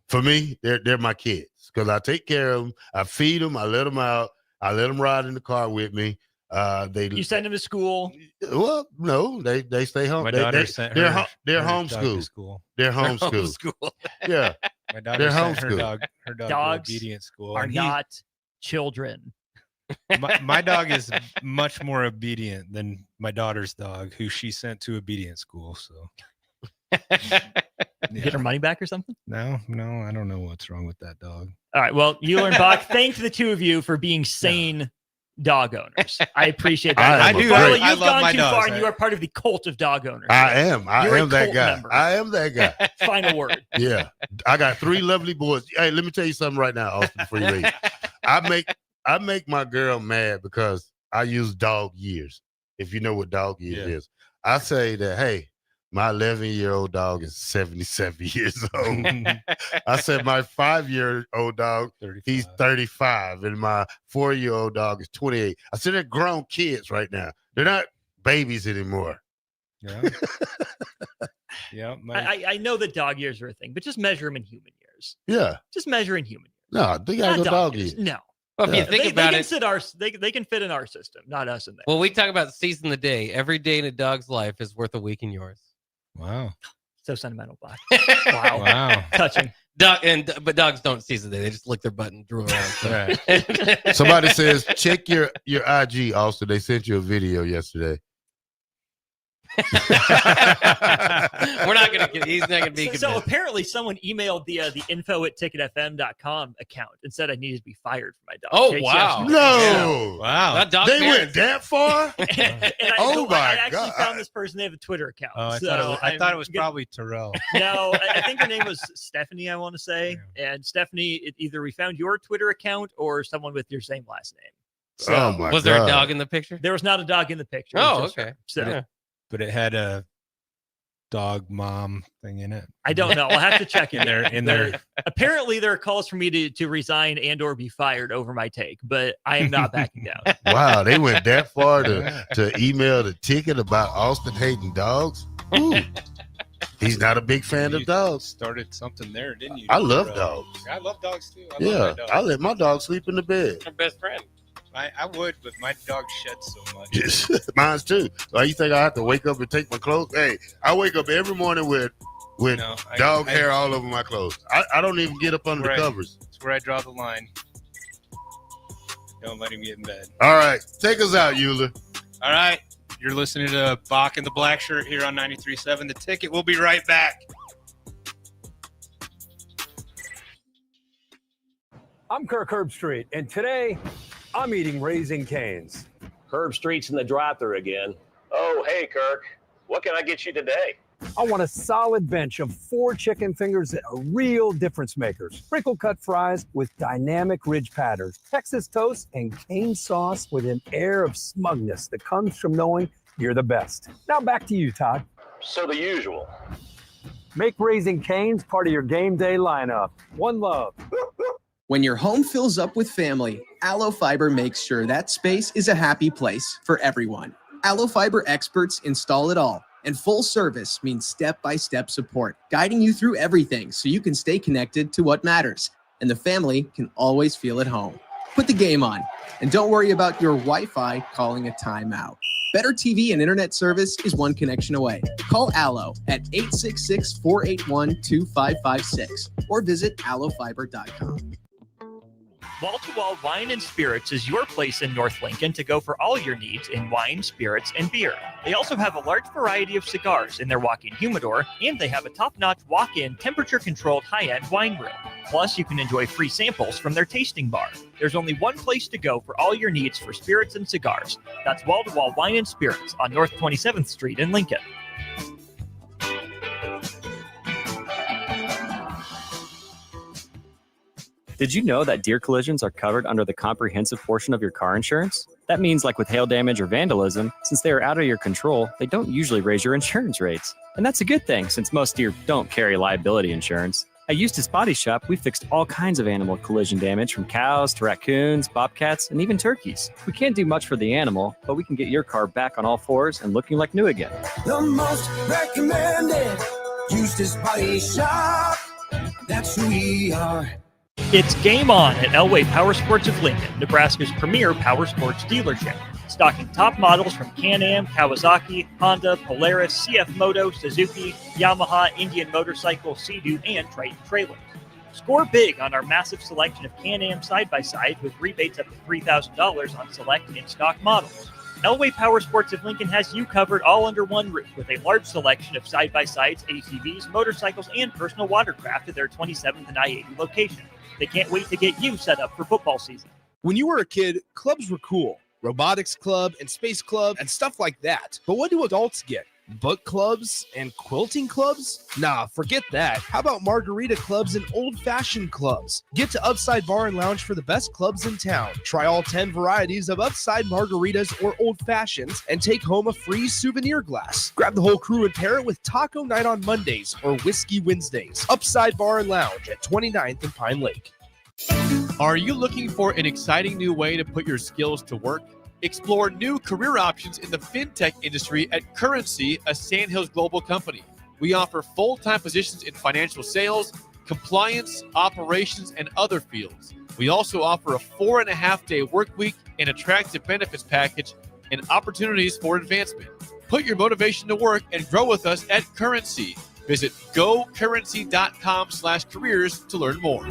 For me, they're my kids because I take care of them. I feed them. I let them out. I let them ride in the car with me. You send them to school. Well, no, they stay home. My daughter sent they're her dog to homeschooled. school. They're homeschooled. Yeah, My daughter they're sent her homeschooled. dog to Dogs obedience school. are and not children. my dog is much more obedient than my daughter's dog, who she sent to obedience school. So Get her money back or something? No, I don't know what's wrong with that dog. All right. Well, Euler and Bock, thank the two of you for being sane dog owners. I appreciate that. I do. Carly, I you've love gone my too dogs, far, and man. you are part of the cult of dog owners. I am. You're I a am that cult guy. member. I am that guy. Final word. Yeah, I got 3 lovely boys. Hey, let me tell you something right now, Austin. Before you leave, I make my girl mad because I use dog years. If you know what dog years is, I say that, hey, my 11-year-old dog is 77 years old. I said my 5-year-old dog, he's 35, and my 4-year-old dog is 28. I said they're grown kids right now. They're not babies anymore. Yeah. Yeah. I know that dog years are a thing, but just measure them in human years. Yeah. Just measure in human years. No, they gotta Not go dog years. years. No. Well, if you think about they it, can they can fit in our system, not us in there. well, we talk about seizing the day. Every day in a dog's life is worth a week in yours. Wow. So sentimental, Bock. Wow. Wow. Touching. But dogs don't seize the day. They just lick their butt and drool around. So. Somebody says, check your IG, Austin. They sent you a video yesterday. We're not gonna get. He's not gonna be. So apparently, someone emailed the info@ticketfm.com account and said I needed to be fired for my dog. Oh, case wow. yesterday. No. Wow. That dog They parents- went that far? And Oh, my I actually God. found this person. They have a Twitter account. Oh, I so thought it was I'm probably Terrell. No, I think her name was Stephanie, I want to say. And Stephanie, either we found your Twitter account or someone with your same last name. So, Oh, my Was there a God. dog in the picture? There was not a dog in the picture. It was Oh, just okay. her. So Yeah. But it had a dog mom thing in it. I don't know. I'll have to check in there. In there. Apparently, there are calls for me to resign and or be fired over my take, but I am not backing down. Wow, they went that far to email the ticket about Austin hating dogs? Ooh. He's not a big fan of dogs. Started something there, didn't you? I love dogs. I love dogs too. I Yeah, love my dog. I let my dog sleep in the bed. Our best friend. I would, but my dog sheds so much. Mine's too. So you think I have to wake up and take my clothes? Hey, I wake up every morning with No, dog hair all over my clothes. I don't even get up under the Right. covers. That's where I draw the line. Don't let him get in bed. All right, take us out, Euler. All right. You're listening to Bock and the Blackshirt here on 93.7 The Ticket. We'll be right back. I'm Kirk Herbstreit, and today I'm eating Raising Cane's. Herb Street's in the drive-thru again. Oh, hey, Kirk. What can I get you today? I want a solid bench of 4 chicken fingers that are real difference makers. Crinkle cut fries with dynamic ridge patterns, Texas toast, and cane sauce with an air of smugness that comes from knowing you're the best. Now back to you, Todd. So the usual. Make Raising Cane's part of your game day lineup. One love. When your home fills up with family, Aloe Fiber makes sure that space is a happy place for everyone. Aloe Fiber experts install it all, and full service means step-by-step support, guiding you through everything so you can stay connected to what matters, and the family can always feel at home. Put the game on, and don't worry about your Wi-Fi calling a timeout. Better TV and internet service is one connection away. Call Aloe at 866-481-2556 or visit aloefiber.com. Wall to Wall Wine and Spirits is your place in North Lincoln to go for all your needs in wine, spirits, and beer. They also have a large variety of cigars in their walk-in humidor, and they have a top-notch walk-in temperature-controlled high-end wine room. Plus, you can enjoy free samples from their tasting bar. There's only one place to go for all your needs for spirits and cigars. That's Wall to Wall Wine and Spirits on North 27th Street in Lincoln. Did you know that deer collisions are covered under the comprehensive portion of your car insurance? That means, like with hail damage or vandalism, since they are out of your control, they don't usually raise your insurance rates. And that's a good thing, since most deer don't carry liability insurance. At Eustace Body Shop, we fixed all kinds of animal collision damage, from cows to raccoons, bobcats, and even turkeys. We can't do much for the animal, but we can get your car back on all fours and looking like new again. The most recommended Eustace Body Shop. That's who we are. It's game on at Elway Power Sports of Lincoln, Nebraska's premier power sports dealership. Stocking top models from Can-Am, Kawasaki, Honda, Polaris, CF Moto, Suzuki, Yamaha, Indian Motorcycle, Sea-Doo, and Triton trailers. Score big on our massive selection of Can-Am side-by-sides with rebates up to $3,000 on select in-stock models. Elway Power Sports of Lincoln has you covered all under one roof with a large selection of side-by-sides, ATVs, motorcycles, and personal watercraft at their 27th and I-80 location. They can't wait to get you set up for football season. When you were a kid, clubs were cool. Robotics club and space club and stuff like that. But what do adults get? Book clubs and quilting clubs? Nah, forget that. How about margarita clubs and old-fashioned clubs? Get to Upside Bar and Lounge for the best clubs in town. Try all 10 varieties of Upside margaritas or old fashions and take home a free souvenir glass. Grab the whole crew and pair it with Taco Night on Mondays or Whiskey Wednesdays. Upside Bar and Lounge at 29th and Pine Lake. Are you looking for an exciting new way to put your skills to work? Explore new career options in the fintech industry at Currency, a Sandhills global company. We offer full-time positions in financial sales, compliance, operations, and other fields. We also offer a 4.5-day work week, an attractive benefits package, and opportunities for advancement. Put your motivation to work and grow with us at Currency. Visit gocurrency.com/careers to learn more.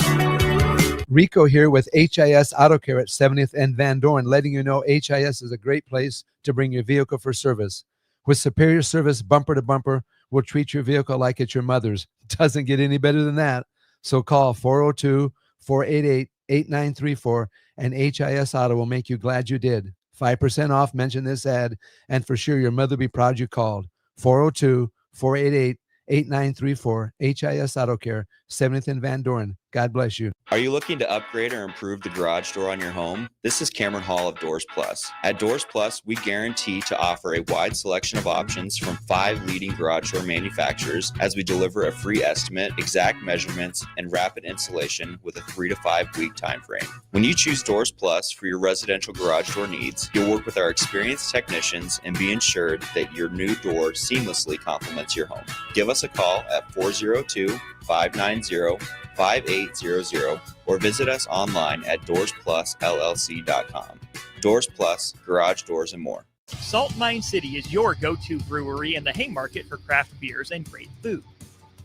Rico here with HIS Auto Care at 70th and Van Dorn, letting you know HIS is a great place to bring your vehicle for service. With superior service bumper to bumper, we'll treat your vehicle like it's your mother's. It doesn't get any better than that. So call 402-488-8934 and HIS Auto will make you glad you did. 5% off, mention this ad, and for sure your mother will be proud you called. 402-488-8934, HIS Auto Care, 70th and Van Dorn. God bless you. Are you looking to upgrade or improve the garage door on your home? This is Cameron Hall of Doors Plus. At Doors Plus, we guarantee to offer a wide selection of options from 5 leading garage door manufacturers as we deliver a free estimate, exact measurements, and rapid installation with a 3 to 5 week time frame. When you choose Doors Plus for your residential garage door needs, you'll work with our experienced technicians and be ensured that your new door seamlessly complements your home. Give us a call at 402-590-5800 or visit us online at DoorsPlusLLC.com. Doors Plus, garage doors, and more. Salt Mine City is your go-to brewery in the Haymarket for craft beers and great food.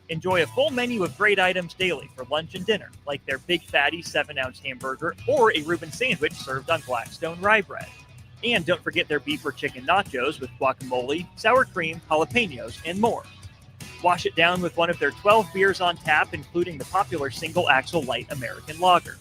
Enjoy a full menu of great items daily for lunch and dinner, like their Big Fatty 7-ounce hamburger or a Reuben sandwich served on Blackstone rye bread. And don't forget their beef or chicken nachos with guacamole, sour cream, jalapenos, and more. Wash it down with one of their 12 beers on tap, including the popular Single Axle Light American Lager.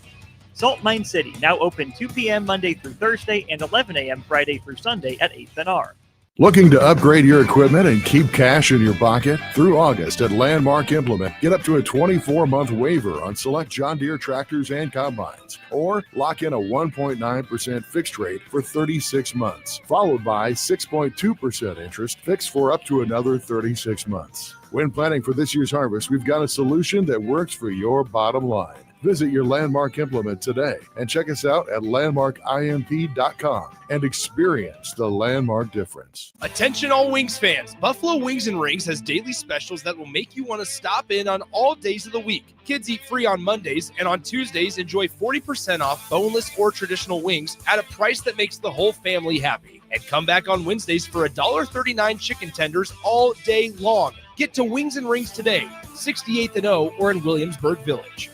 Salt Mine City, now open 2 p.m. Monday through Thursday and 11 a.m. Friday through Sunday at 8th and R. Looking to upgrade your equipment and keep cash in your pocket? Through August at Landmark Implement, get up to a 24-month waiver on select John Deere tractors and combines, or lock in a 1.9% fixed rate for 36 months, followed by 6.2% interest fixed for up to another 36 months. When planning for this year's harvest, we've got a solution that works for your bottom line. Visit your Landmark Implement today and check us out at landmarkimp.com and experience the Landmark difference. Attention all Wings fans. Buffalo Wings and Rings has daily specials that will make you want to stop in on all days of the week. Kids eat free on Mondays, and on Tuesdays, enjoy 40% off boneless or traditional wings at a price that makes the whole family happy. And come back on Wednesdays for $1.39 chicken tenders all day long. Get to Wings and Rings today, 68th and O, or in Williamsburg Village.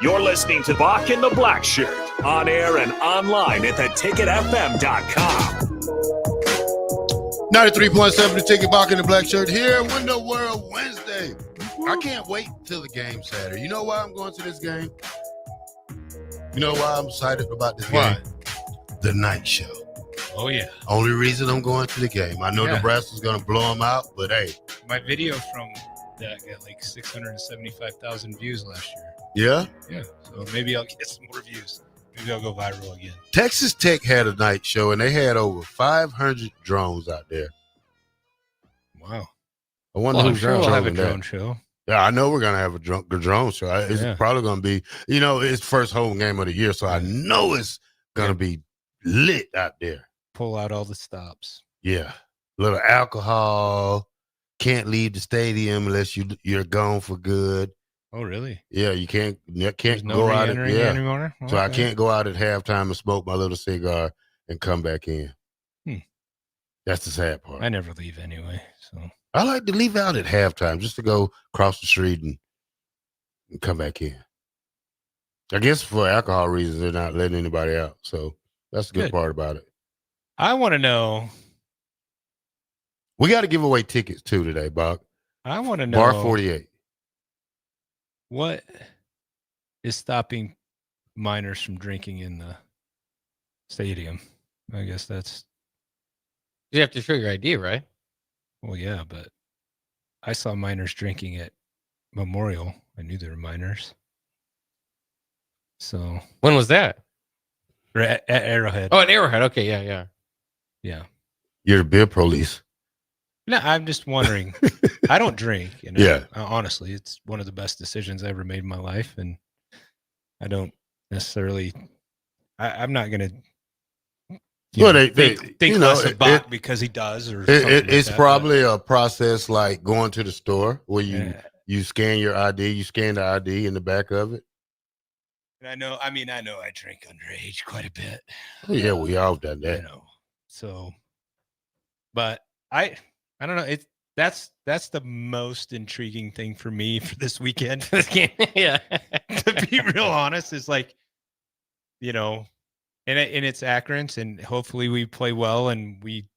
You're listening to Bock and the Blackshirt, on air and online at theticketfm.com. 93.7 The Ticket, Bock and the Blackshirt here. Window World Wednesday. I can't wait till the game Saturday. You know why I'm going to this game? You know why I'm excited about this game? The night show. Oh, yeah. Only reason I'm going to the game. I know Nebraska's going to blow them out, but hey. My video from that got like 675,000 views last year. Yeah? Yeah. So maybe I'll get some more views. Maybe I'll go viral again. Texas Tech had a night show, and they had over 500 drones out there. Wow. I wonder who's sure we'll have a that. drone show. Yeah, I know we're going to have a drone show. It's probably going to be, it's first home game of the year, so I know it's going to be lit out there. Pull out all the stops. Yeah. A little alcohol. Can't leave the stadium unless you're gone for good. Oh, really? Yeah, you can't There's no go out anymore? So I can't go out at halftime and smoke my little cigar and come back in. That's the sad part. I never leave anyway. So I like to leave out at halftime just to go across the street and come back in. I guess for alcohol reasons, they're not letting anybody out. So that's the good part about it. I want to know. We got to give away tickets too today, Bock. I want to know. Bar 48. What is stopping minors from drinking in the stadium? I guess that's. You have to show your ID, right? Well, yeah, but I saw minors drinking at Memorial. I knew they were minors. So when was that? At Arrowhead. Oh, at Arrowhead. Okay, yeah. You're the beer police. No, I'm just wondering. I don't drink. Honestly, it's one of the best decisions I ever made in my life, and I don't necessarily. I'm not going to. Think less of Bock because he does, or it's probably a process like going to the store where you scan your ID, you scan the ID in the back of it. And I know I drink underage quite a bit. Oh, yeah, we all done that. So, but I don't know. That's the most intriguing thing for me for this weekend. Yeah. To be real honest, is like, and it's Akron, and hopefully we play well and we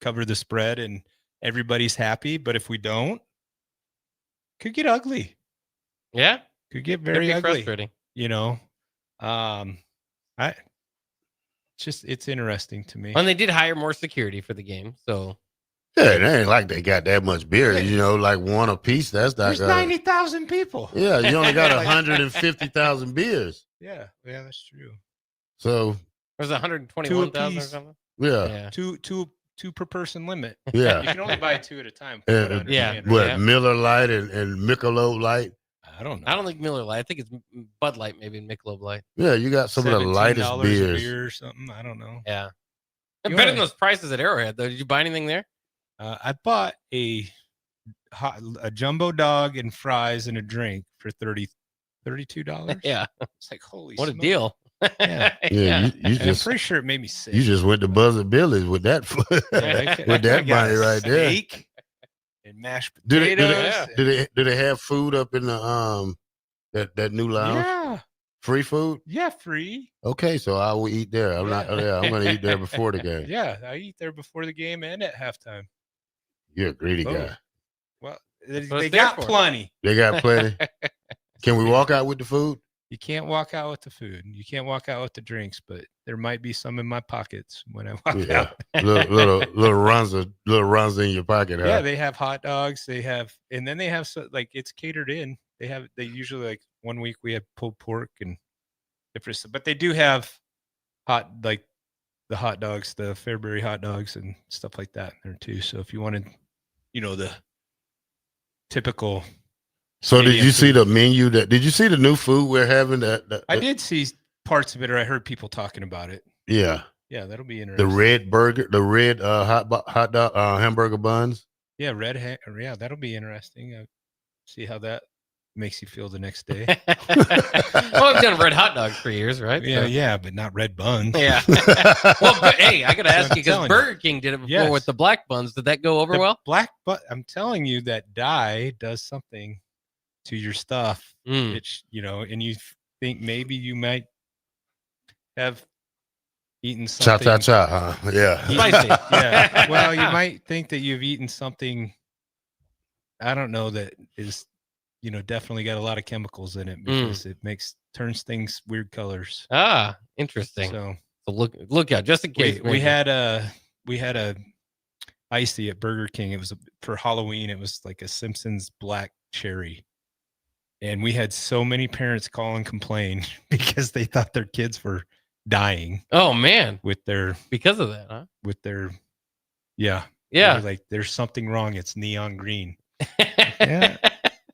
cover the spread and everybody's happy. But if we don't, could get ugly. Yeah. Could get very ugly. Frustrating. It's interesting to me. And they did hire more security for the game, so. Yeah, it ain't like they got that much beer. Like one a piece. That's not. There's 90,000 people. Yeah, you only got 150,000 beers. Yeah, that's true. So there's 121,000 or something. Yeah. Two per person limit. Yeah, you can only buy two at a time. Miller Lite and Michelob Light. I don't know. I don't think Miller Lite. I think it's Bud Light, maybe, and Michelob Light. Yeah, you got some of the lightest beers. Beer or something. I don't know. Yeah. Better than those prices at Arrowhead, though. Did you buy anything there? I bought a jumbo dog and fries and a drink for $32. Yeah. It's like, holy what smoke. a deal. Yeah, you I'm pretty sure it made me sick. You just went to Buzzard Billy's with that with that money right there. Steak and mashed potatoes. Do they have food up in the that new lounge? Yeah. Free food? Yeah, free. Okay, so I will eat there. I'm gonna eat there before the game. Yeah, I eat there before the game and at halftime. You're a greedy guy. Well, they got plenty. They got plenty. Can we walk out with the food? You can't walk out with the food. You can't walk out with the drinks, but there might be some in my pockets when I walk out. little runs in your pocket. Huh? Yeah, they have hot dogs. And then they have it's catered in. They usually, like, 1 week we have pulled pork and different stuff, but they do have the hot dogs, the Fairbury hot dogs and stuff like that in there too. So if you wanted, the typical. So did you see the menu? Did you see the new food we're having? I did see parts of it, or I heard people talking about it. Yeah. Yeah, that'll be interesting. The red burger, the red hot dog hamburger buns. Yeah, yeah, that'll be interesting. See how that makes you feel the next day. Well, I've done red hot dogs for years, right? Yeah, but not red buns. Yeah. Well, but hey, I got to ask you, because Burger King did it before with the black buns. Did that go over well? I'm telling you, that dye does something to your stuff. And you think maybe you might have eaten something. Cha-cha-cha, huh? Yeah. Spicy. Yeah. Well, you might think that you've eaten something, I don't know, that is, definitely got a lot of chemicals in it because it turns things weird colors. Ah, interesting. So look out, just in case. we had a icy at Burger King. It was for Halloween. It was like a Simpsons black cherry. And we had so many parents call and complain because they thought their kids were dying. Oh man. Because of that, huh? With their yeah. Yeah. Like there's something wrong. It's neon green. Yeah.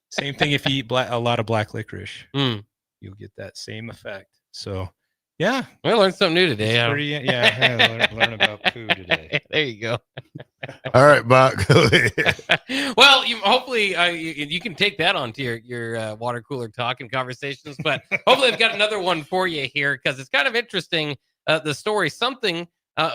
Same thing if you eat a lot of black licorice. You'll get that same effect. So yeah. We learned something new today. Learn about food today. There you go. All right, Bob. Go ahead. Well, hopefully you can take that onto your water cooler talk and conversations. But hopefully I've got another one for you here because it's kind of interesting. The story, something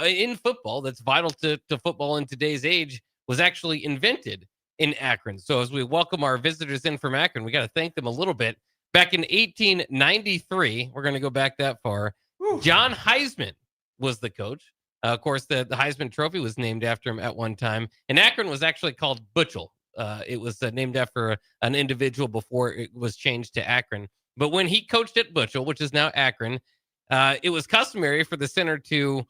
in football that's vital to football in today's age was actually invented in Akron. So as we welcome our visitors in from Akron, we got to thank them a little bit. Back in 1893, we're going to go back that far. John Heisman was the coach. Of course, the Heisman Trophy was named after him at one time. And Akron was actually called Butchell. It was named after an individual before it was changed to Akron. But when he coached at Butchell, which is now Akron, it was customary for the center to,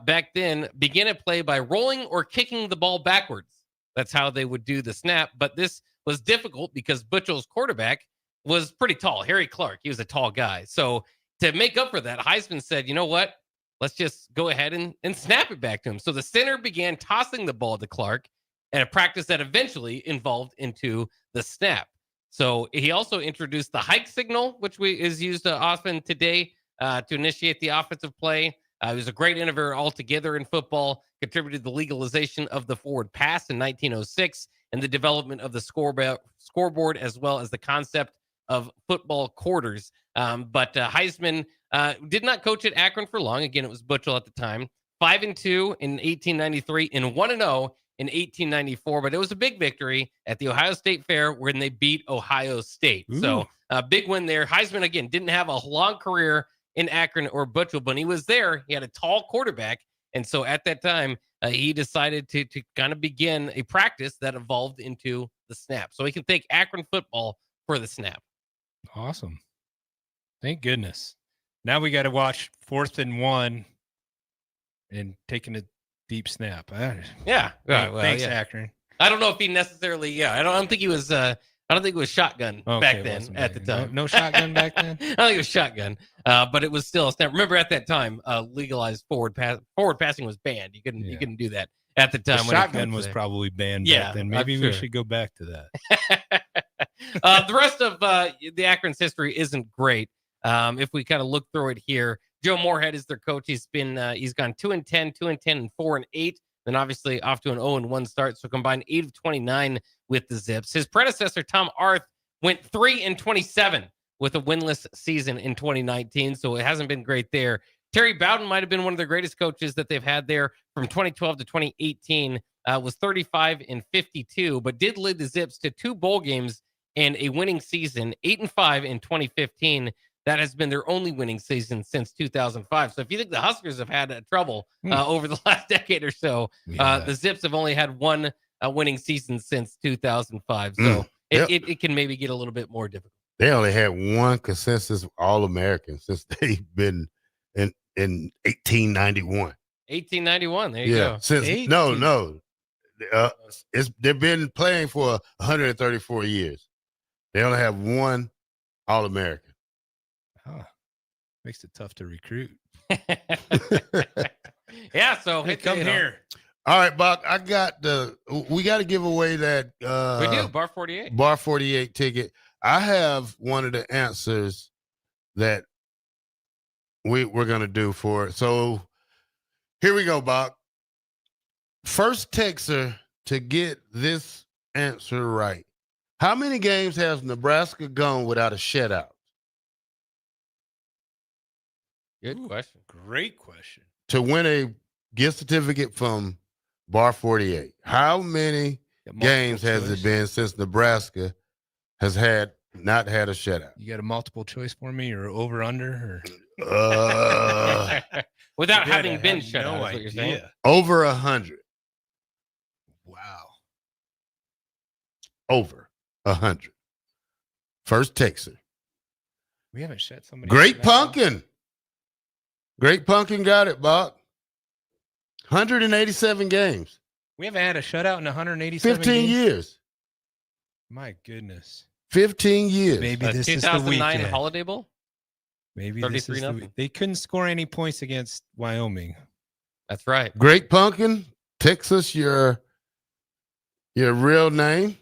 back then, begin a play by rolling or kicking the ball backwards. That's how they would do the snap. But this was difficult because Butchell's quarterback was pretty tall. Harry Clark, he was a tall guy. So to make up for that, Heisman said, you know what? Let's just go ahead and snap it back to him. So the center began tossing the ball to Clark at a practice that eventually evolved into the snap. So he also introduced the hike signal, which is used often today to initiate the offensive play. He was a great innovator altogether in football, contributed to the legalization of the forward pass in 1906 and the development of the scoreboard as well as the concept of football quarters. But Heisman did not coach at Akron for long. Again, it was Butchell at the time. 5-2 in 1893 and 1-0 in 1894. But it was a big victory at the Ohio State Fair when they beat Ohio State. Ooh. So a big win there. Heisman, again, didn't have a long career in Akron or Butchell, but he was there. He had a tall quarterback. And so at that time, he decided to kind of begin a practice that evolved into the snap. So he can thank Akron football for the snap. Awesome. Thank goodness. Now we got to watch 4th and 1 and taking a deep snap. Yeah. Thanks, yeah. Akron. I don't know if he necessarily, I don't think he was, I don't think it was shotgun back then at the time. No shotgun back then? I don't think it was shotgun, but it was still a snap. Remember at that time, legalized forward passing was banned. You couldn't do that at the time. The shotgun was probably banned back then. Maybe we should go back to that. The rest of the Akron's history isn't great. If we kind of look through it here, Joe Moorhead is their coach. He's gone 2-10, 2-10, and 4-8. Then obviously off to an 0-1 start. So combined 8 of 29 with the Zips. His predecessor, Tom Arth, went 3-27 with a winless season in 2019. So it hasn't been great there. Terry Bowden might have been one of the greatest coaches that they've had there from 2012 to 2018. Was 35-52, but did lead the Zips to 2 bowl games and a winning season, 8-5 in 2015. That has been their only winning season since 2005. So if you think the Huskers have had trouble over the last decade or so, the Zips have only had 1 winning season since 2005. So it can maybe get a little bit more difficult. They only had 1 consensus All-American since they've been in 1891. 1891. There you go. Since no. They've been playing for 134 years. They only have 1 All-American. Makes it tough to recruit. Yeah, so come here. All right, Bob, we got to give away that we do, Bar 48. Bar 48 ticket. I have one of the answers that we're going to do for it. So here we go, Bob. First texter to get this answer right. How many games has Nebraska gone without a shutout? Good question. Great question. To win a gift certificate from Bar 48. How many games has it been since Nebraska has had not had a shutout. You got a multiple choice for me, or over under, or without having been shut out? No Is what you're saying? idea. over 100. Wow. Over 100. First Texan. We haven't shut somebody. Great out that long. Pumpkin. Great Pumpkin got it, Bob. 187 games. We haven't had a shutout in 187 15 games? years. My goodness. 15 years. Maybe this is the 2009 weekend. Holiday Bowl. Maybe this is 33-0. they couldn't score any points against Wyoming. That's right. Great Pumpkin, Texas, your real name,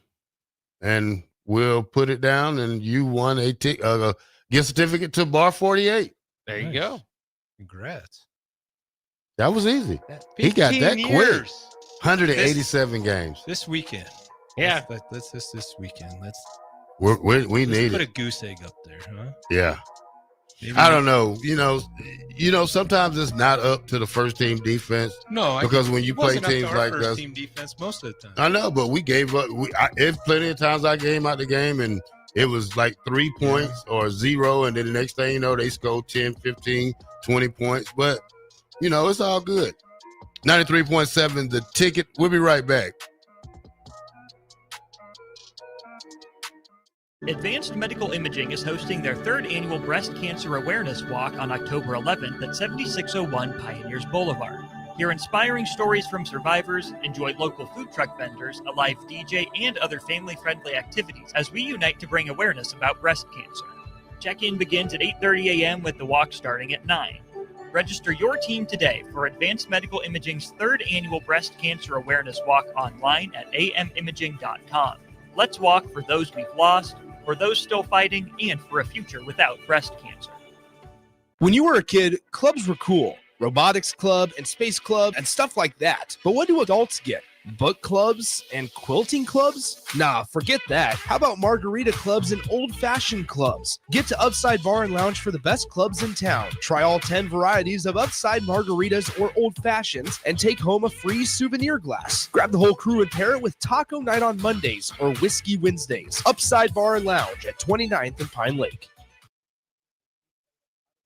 and we'll put it down. And you won a gift certificate to Bar 48. There you go. Congrats. That was easy. He got that 15 quick. years. 187 games. This weekend. Yeah. Let's this weekend. We Let's need put it. a goose egg up there, huh? Yeah. Maybe I don't know. You know, sometimes it's not up to the first team defense. No, because when you it play wasn't up to teams our like first us, team defense most of the time. I know, but we gave up. It's plenty of times I came out the game and it was like 3 points or 0, and then the next thing you know, they scored 10, 15, 20 points. But you know, it's all good. 93.7 the ticket. We'll be right back. Advanced Medical Imaging is hosting their 3rd annual Breast Cancer Awareness Walk on October 11th at 7601 Pioneers Boulevard. Hear inspiring stories from survivors, enjoy local food truck vendors, a live DJ, and other family-friendly activities as we unite to bring awareness about breast cancer. Check-in begins at 8:30 a.m. with the walk starting at 9. Register your team today for Advanced Medical Imaging's 3rd annual Breast Cancer Awareness Walk online at amimaging.com. Let's walk for those we've lost, for those still fighting, and for a future without breast cancer. When you were a kid, clubs were cool. Robotics club and space club and stuff like that. But what do adults get? Book clubs and quilting clubs? Nah, forget that. How about margarita clubs and old-fashioned clubs? Get to Upside Bar and Lounge for the best clubs in town. Try all 10 varieties of Upside margaritas or old fashions and take home a free souvenir glass. Grab the whole crew and pair it with Taco Night on Mondays or Whiskey Wednesdays. Upside Bar and Lounge at 29th and Pine Lake.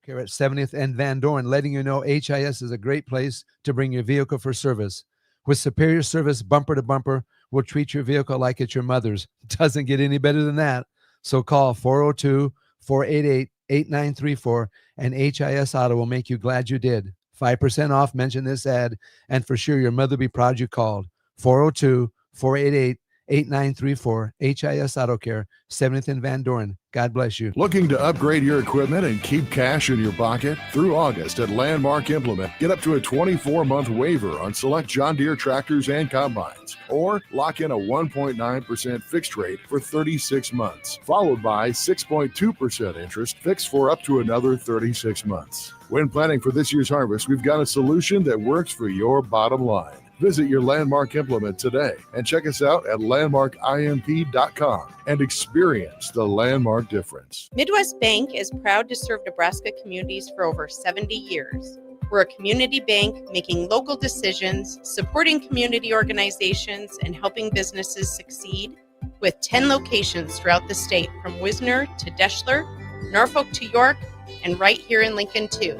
Here at 70th and Van Dorn, letting you know HIS is a great place to bring your vehicle for service. With superior service bumper to bumper, we'll treat your vehicle like it's your mother's. Doesn't get any better than that. So call 402-488-8934 and HIS Auto will make you glad you did. 5% off, mention this ad, and for sure your mother will be proud you called. 402-488-8934, HIS Auto Care, 70th and Van Dorn. God bless you. Looking to upgrade your equipment and keep cash in your pocket? Through August at Landmark Implement, get up to a 24-month waiver on select John Deere tractors and combines, or lock in a 1.9% fixed rate for 36 months, followed by 6.2% interest fixed for up to another 36 months. When planning for this year's harvest, we've got a solution that works for your bottom line. Visit your Landmark Implement today and check us out at landmarkimp.com and experience the Landmark difference. Midwest Bank is proud to serve Nebraska communities for over 70 years. We're a community bank making local decisions, supporting community organizations, and helping businesses succeed with 10 locations throughout the state, from Wisner to Deschler, Norfolk to York, and right here in Lincoln too.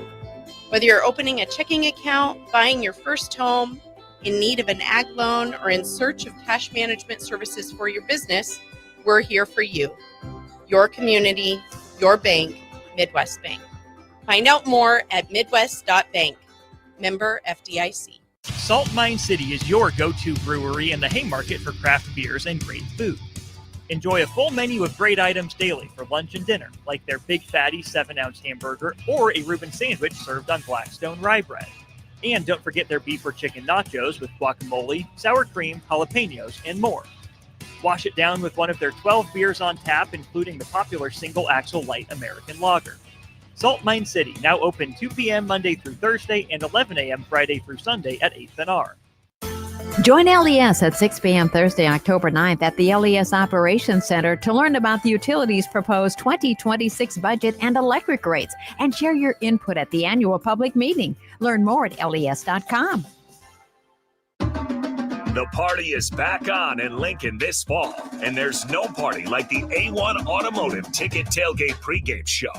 Whether you're opening a checking account, buying your first home, in need of an ag loan, or in search of cash management services for your business, we're here for you. Your community, your bank, Midwest Bank. Find out more at midwest.bank. Member FDIC. Salt Mine City is your go-to brewery in the Haymarket for craft beers and great food. Enjoy a full menu of great items daily for lunch and dinner, like their Big Fatty 7-ounce hamburger or a Reuben sandwich served on Blackstone rye bread. And don't forget their beef or chicken nachos with guacamole, sour cream, jalapenos, and more. Wash it down with one of their 12 beers on tap, including the popular Single Axle Light American Lager. Salt Mine City, now open 2 p.m. Monday through Thursday and 11 a.m. Friday through Sunday at 8th and R. Join LES at 6 p.m. Thursday, October 9th at the LES Operations Center to learn about the utilities' proposed 2026 budget and electric rates, and share your input at the annual public meeting. Learn more at les.com. The party is back on in Lincoln this fall, and there's no party like the A1 Automotive Ticket Tailgate pregame show.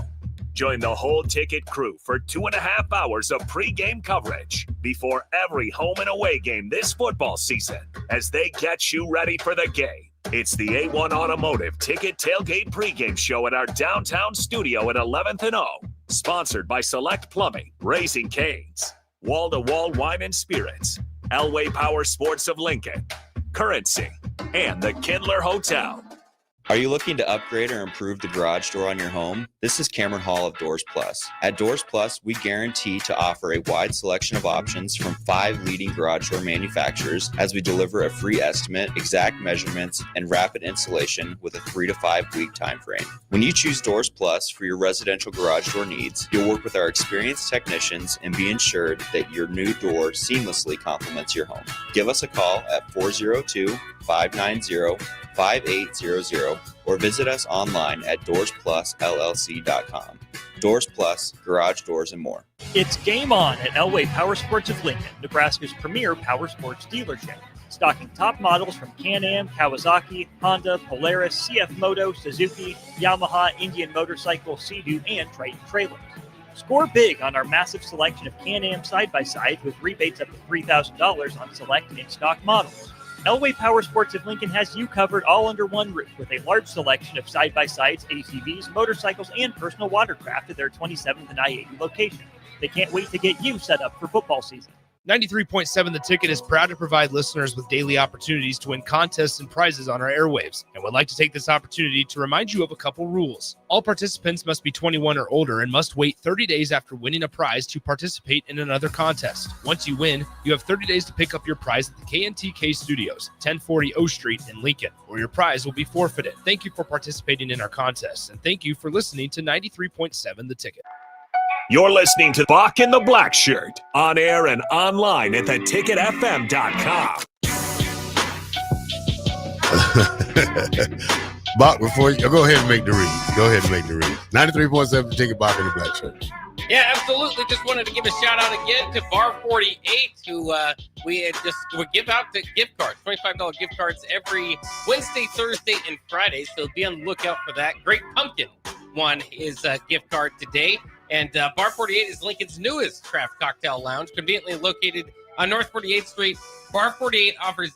Join the whole ticket crew for 2.5 hours of pregame coverage before every home and away game this football season as they get you ready for the game. It's the A1 Automotive Ticket Tailgate pregame show at our downtown studio at 11th and O. Sponsored by Select Plumbing, Raising Cane's, Wall to Wall Wine and Spirits, Elway Power Sports of Lincoln, Currency, and the Kindler Hotel. Are you looking to upgrade or improve the garage door on your home? This is Cameron Hall of Doors Plus. At Doors Plus, we guarantee to offer a wide selection of options from 5 leading garage door manufacturers as we deliver a free estimate, exact measurements, and rapid installation with a 3 to 5 week time frame. When you choose Doors Plus for your residential garage door needs, you'll work with our experienced technicians and be ensured that your new door seamlessly complements your home. Give us a call at 402-590-5800 or visit us online at DoorsPlusLLC.com. Doors Plus, garage doors, and more. It's game on at Elway Power Sports of Lincoln, Nebraska's premier power sports dealership. Stocking top models from Can-Am, Kawasaki, Honda, Polaris, CF Moto, Suzuki, Yamaha, Indian Motorcycle, Sea-Doo, and Triton trailers. Score big on our massive selection of Can-Am side-by-sides with rebates up to $3,000 on select in-stock models. Elway Power Sports of Lincoln has you covered all under one roof with a large selection of side-by-sides, ATVs, motorcycles, and personal watercraft at their 27th and I-80 location. They can't wait to get you set up for football season. 93.7 The Ticket is proud to provide listeners with daily opportunities to win contests and prizes on our airwaves, and would like to take this opportunity to remind you of a couple rules. All participants must be 21 or older and must wait 30 days after winning a prize to participate in another contest. Once you win, you have 30 days to pick up your prize at the KNTK Studios, 1040 O Street in Lincoln, or your prize will be forfeited. Thank you for participating in our contests, and thank you for listening to 93.7 The Ticket. You're listening to Bock and the Blackshirt, on air and online at theticketfm.com. Bock, before you go ahead and make the read. 93.7 Ticket, Bock and the Blackshirt. Yeah, absolutely. Just wanted to give a shout out again to Bar 48, who we give out the gift cards, $25 gift cards every Wednesday, Thursday, and Friday. So be on the lookout for that. Great Pumpkin one is a gift card today. And Bar 48 is Lincoln's newest craft cocktail lounge, conveniently located on North 48th Street. Bar 48 offers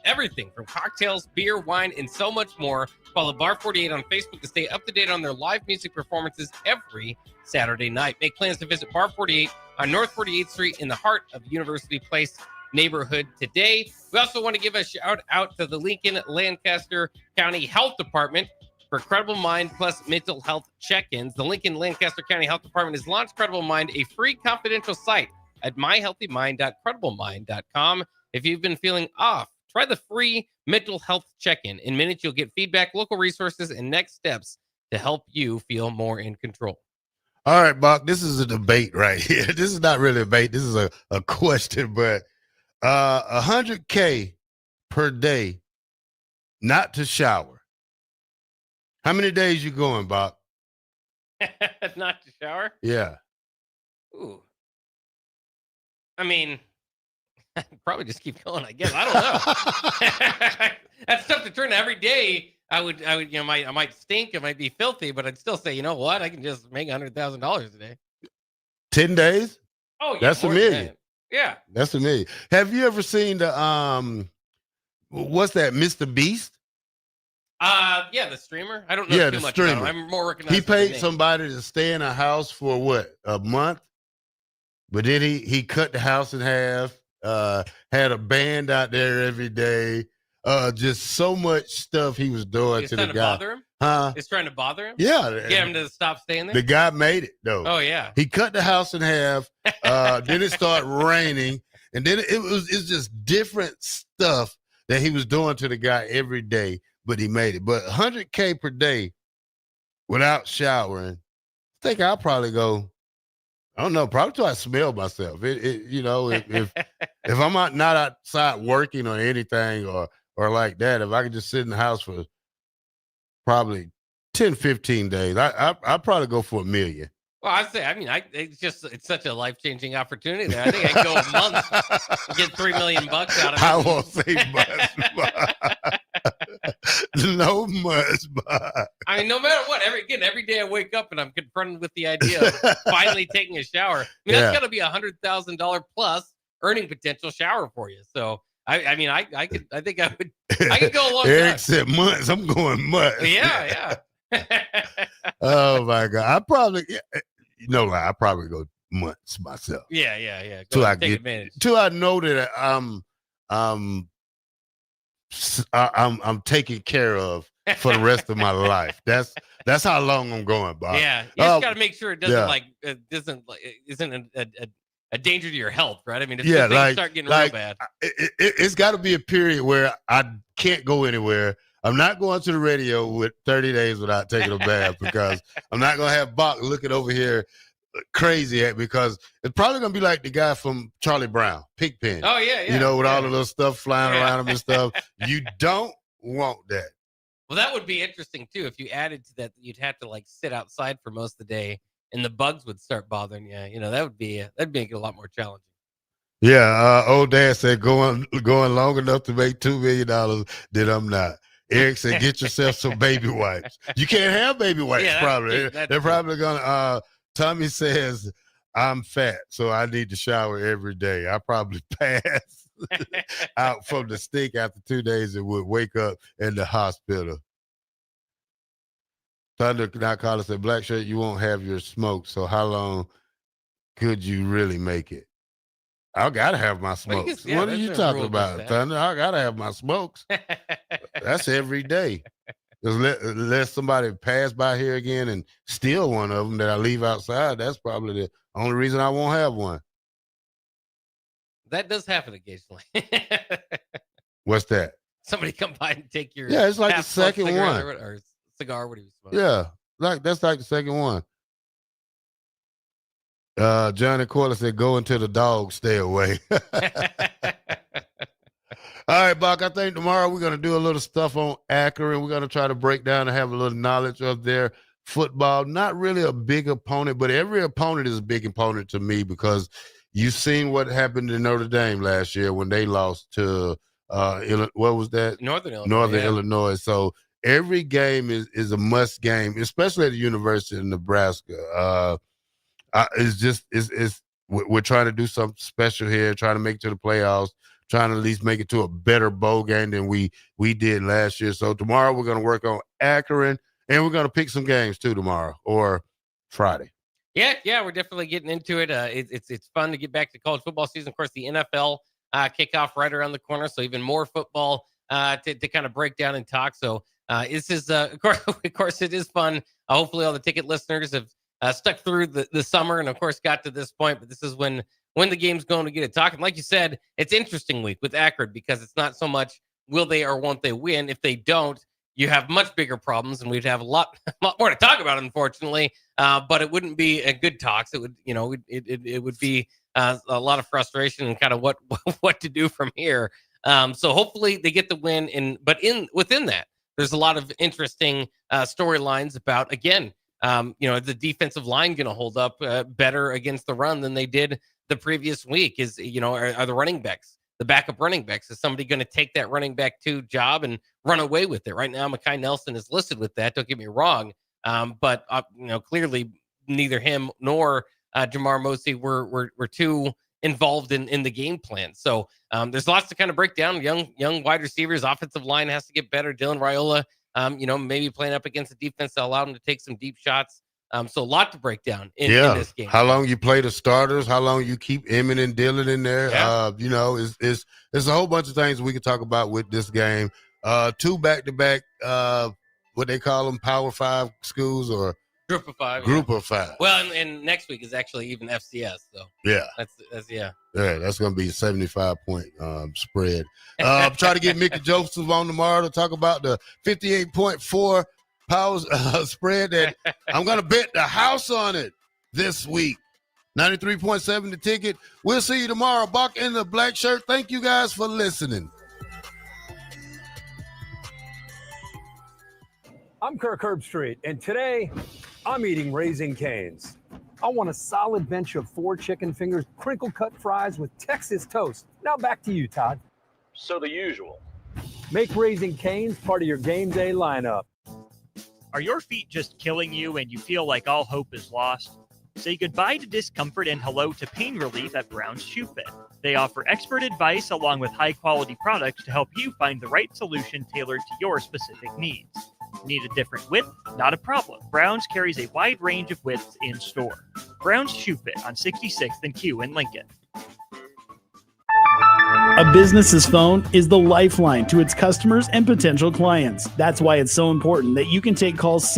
everything from cocktails, beer, wine, and so much more. Follow Bar 48 on Facebook to stay up to date on their live music performances every Saturday night. Make plans to visit Bar 48 on North 48th Street in the heart of University Place neighborhood today. We also want to give a shout out to the Lincoln Lancaster County Health Department for Credible Mind plus mental health check-ins. The Lincoln Lancaster County Health Department has launched Credible Mind, a free confidential site at myhealthymind.crediblemmind.com. If you've been feeling off, try the free mental health check-in. In minutes, you'll get feedback, local resources, and next steps to help you feel more in control. All right, Bock, this is a debate right here. This is not really a debate. This is a question, but $100K per day not to shower. How many days you going, Bock? Not to shower? Yeah. Ooh. I mean, probably just keep going, I guess. I don't know. That's tough to turn every day. I would, I might stink. It might be filthy, but I'd still say, you know what? I can just make $100,000 a day. 10 days? Oh, yeah. That's $1 million. Yeah. That's $1 million. Have you ever seen the, what's that, Mr. Beast? Yeah, the streamer. I don't know too much about him. I'm more recognized. He paid somebody to stay in a house for what, a month? But then he cut the house in half, had a band out there every day, just so much stuff he was doing to the guy. Bother him? Huh? It's trying to bother him? Yeah. Get him to stop staying there? The guy made it, though. Oh, yeah. He cut the house in half, then it started raining, and then it's just different stuff that he was doing to the guy every day, but he made it. But $100K per day without showering, I think I'll probably go, I don't know, probably till I smell myself. If I'm not outside working or anything or like that, if I could just sit in the house for probably 10, 15 days, I'd probably go for $1 million. Well, it's such a life-changing opportunity there. I think I can go a month and get $3 million out of it. I won't say much. No much, but I mean, no matter what, every day I wake up and I'm confronted with the idea of finally taking a shower. I mean, that's got to be $100,000 plus earning potential shower for you. So, I think I could go a long Eric time. said months. I'm going months. Yeah. Oh my God. I probably go months myself. Yeah. Till I take advantage. Till I know that I'm taken care of for the rest of my life. That's how long I'm going, Bob. Yeah, you just got to make sure it doesn't isn't a danger to your health, right? I mean, if things start getting real bad, it's got to be a period where I can't go anywhere. I'm not going to the radio with 30 days without taking a bath because I'm not going to have Bock looking over here crazy at because it's probably going to be like the guy from Charlie Brown, Pigpen. Oh, yeah. You know, with all of those stuff flying around him and stuff. You don't want that. Well, that would be interesting, too. If you added to that, you'd have to, sit outside for most of the day and the bugs would start bothering you. You know, that'd make it a lot more challenging. Yeah, old dad said going long enough to make $2 million, then I'm not. Eric said, get yourself some baby wipes. You can't have baby wipes, probably. They're probably going to, Tommy says, I'm fat, so I need to shower every day. I probably pass out from the stink after 2 days and would wake up in the hospital. Thunder not call and said, Blackshirt, you won't have your smoke, so how long could you really make it? I gotta have my smokes. What are you talking about, Thunder? I gotta have my smokes. That's every day. Just let somebody pass by here again and steal one of them that I leave outside. That's probably the only reason I won't have one. That does happen occasionally. What's that? Somebody come by and take your it's like the second one or cigar. What do you smoke? Yeah, that's like the second one. Johnny Corley said, go until the dogs stay away. All right, Bock, I think tomorrow we're going to do a little stuff on Akron. We're going to try to break down and have a little knowledge of their football. Not really a big opponent, but every opponent is a big opponent to me because you've seen what happened to Notre Dame last year when they lost to, what was that? Northern Illinois. Northern Illinois. So every game is a must game, especially at the University of Nebraska. We're trying to do something special here, trying to make it to the playoffs, trying to at least make it to a better bowl game than we did last year. So tomorrow we're going to work on Akron, and we're going to pick some games too tomorrow or Friday. Yeah, we're definitely getting into it. It's fun to get back to college football season. Of course, the NFL kickoff right around the corner, so even more football to kind of break down and talk. So this is of course it is fun. Hopefully, all the ticket listeners have stuck through the summer and of course got to this point, but this is when the game's going to get it talking. Like you said, it's interesting week with Akron because it's not so much will they or won't they win. If they don't, you have much bigger problems, and we'd have a lot more to talk about, unfortunately. But it wouldn't be a good talks. It would, it would be a lot of frustration and kind of what to do from here. So hopefully they get the win. Within that, there's a lot of interesting storylines about, again, the defensive line going to hold up better against the run than they did the previous week? Are the running backs, the backup running backs, is somebody going to take that running back 2 job and run away with it? Right now, Mekhi Nelson is listed with that. Don't get me wrong. But clearly neither him nor Jamar Mosley were too involved in the game plan. So there's lots to kind of break down. Young wide receivers, offensive line has to get better. Dylan Raiola, maybe playing up against a defense that allowed him to take some deep shots. So a lot to break down in this game. How long you play the starters, how long you keep Emmett and Dillon in there. Yeah. It's a whole bunch of things we can talk about with this game. 2 back-to-back, what they call them, Power 5 schools or Group of 5. Group of 5. Well, and next week is actually even FCS. So yeah, that's yeah. Yeah, that's going to be a 75-point spread. Try to get Mickey Joseph on tomorrow to talk about the 58.4 Powers spread that I'm going to bet the house on it this week. 93.7 the ticket. We'll see you tomorrow. Bock in the Black Shirt. Thank you guys for listening. I'm Kirk Herbstreit, and today I'm eating Raising Cane's. I want a solid bench of 4 chicken fingers, crinkle cut fries with Texas toast. Now back to you, Todd. So the usual. Make Raising Cane's part of your game day lineup. Are your feet just killing you and you feel like all hope is lost? Say goodbye to discomfort and hello to pain relief at Brown's Shoe Fit. They offer expert advice along with high-quality products to help you find the right solution tailored to your specific needs. Need a different width? Not a problem. Brown's carries a wide range of widths in store. Brown's Shoe Fit on 66th and Q in Lincoln. A business's phone is the lifeline to its customers and potential clients. That's why it's so important that you can take calls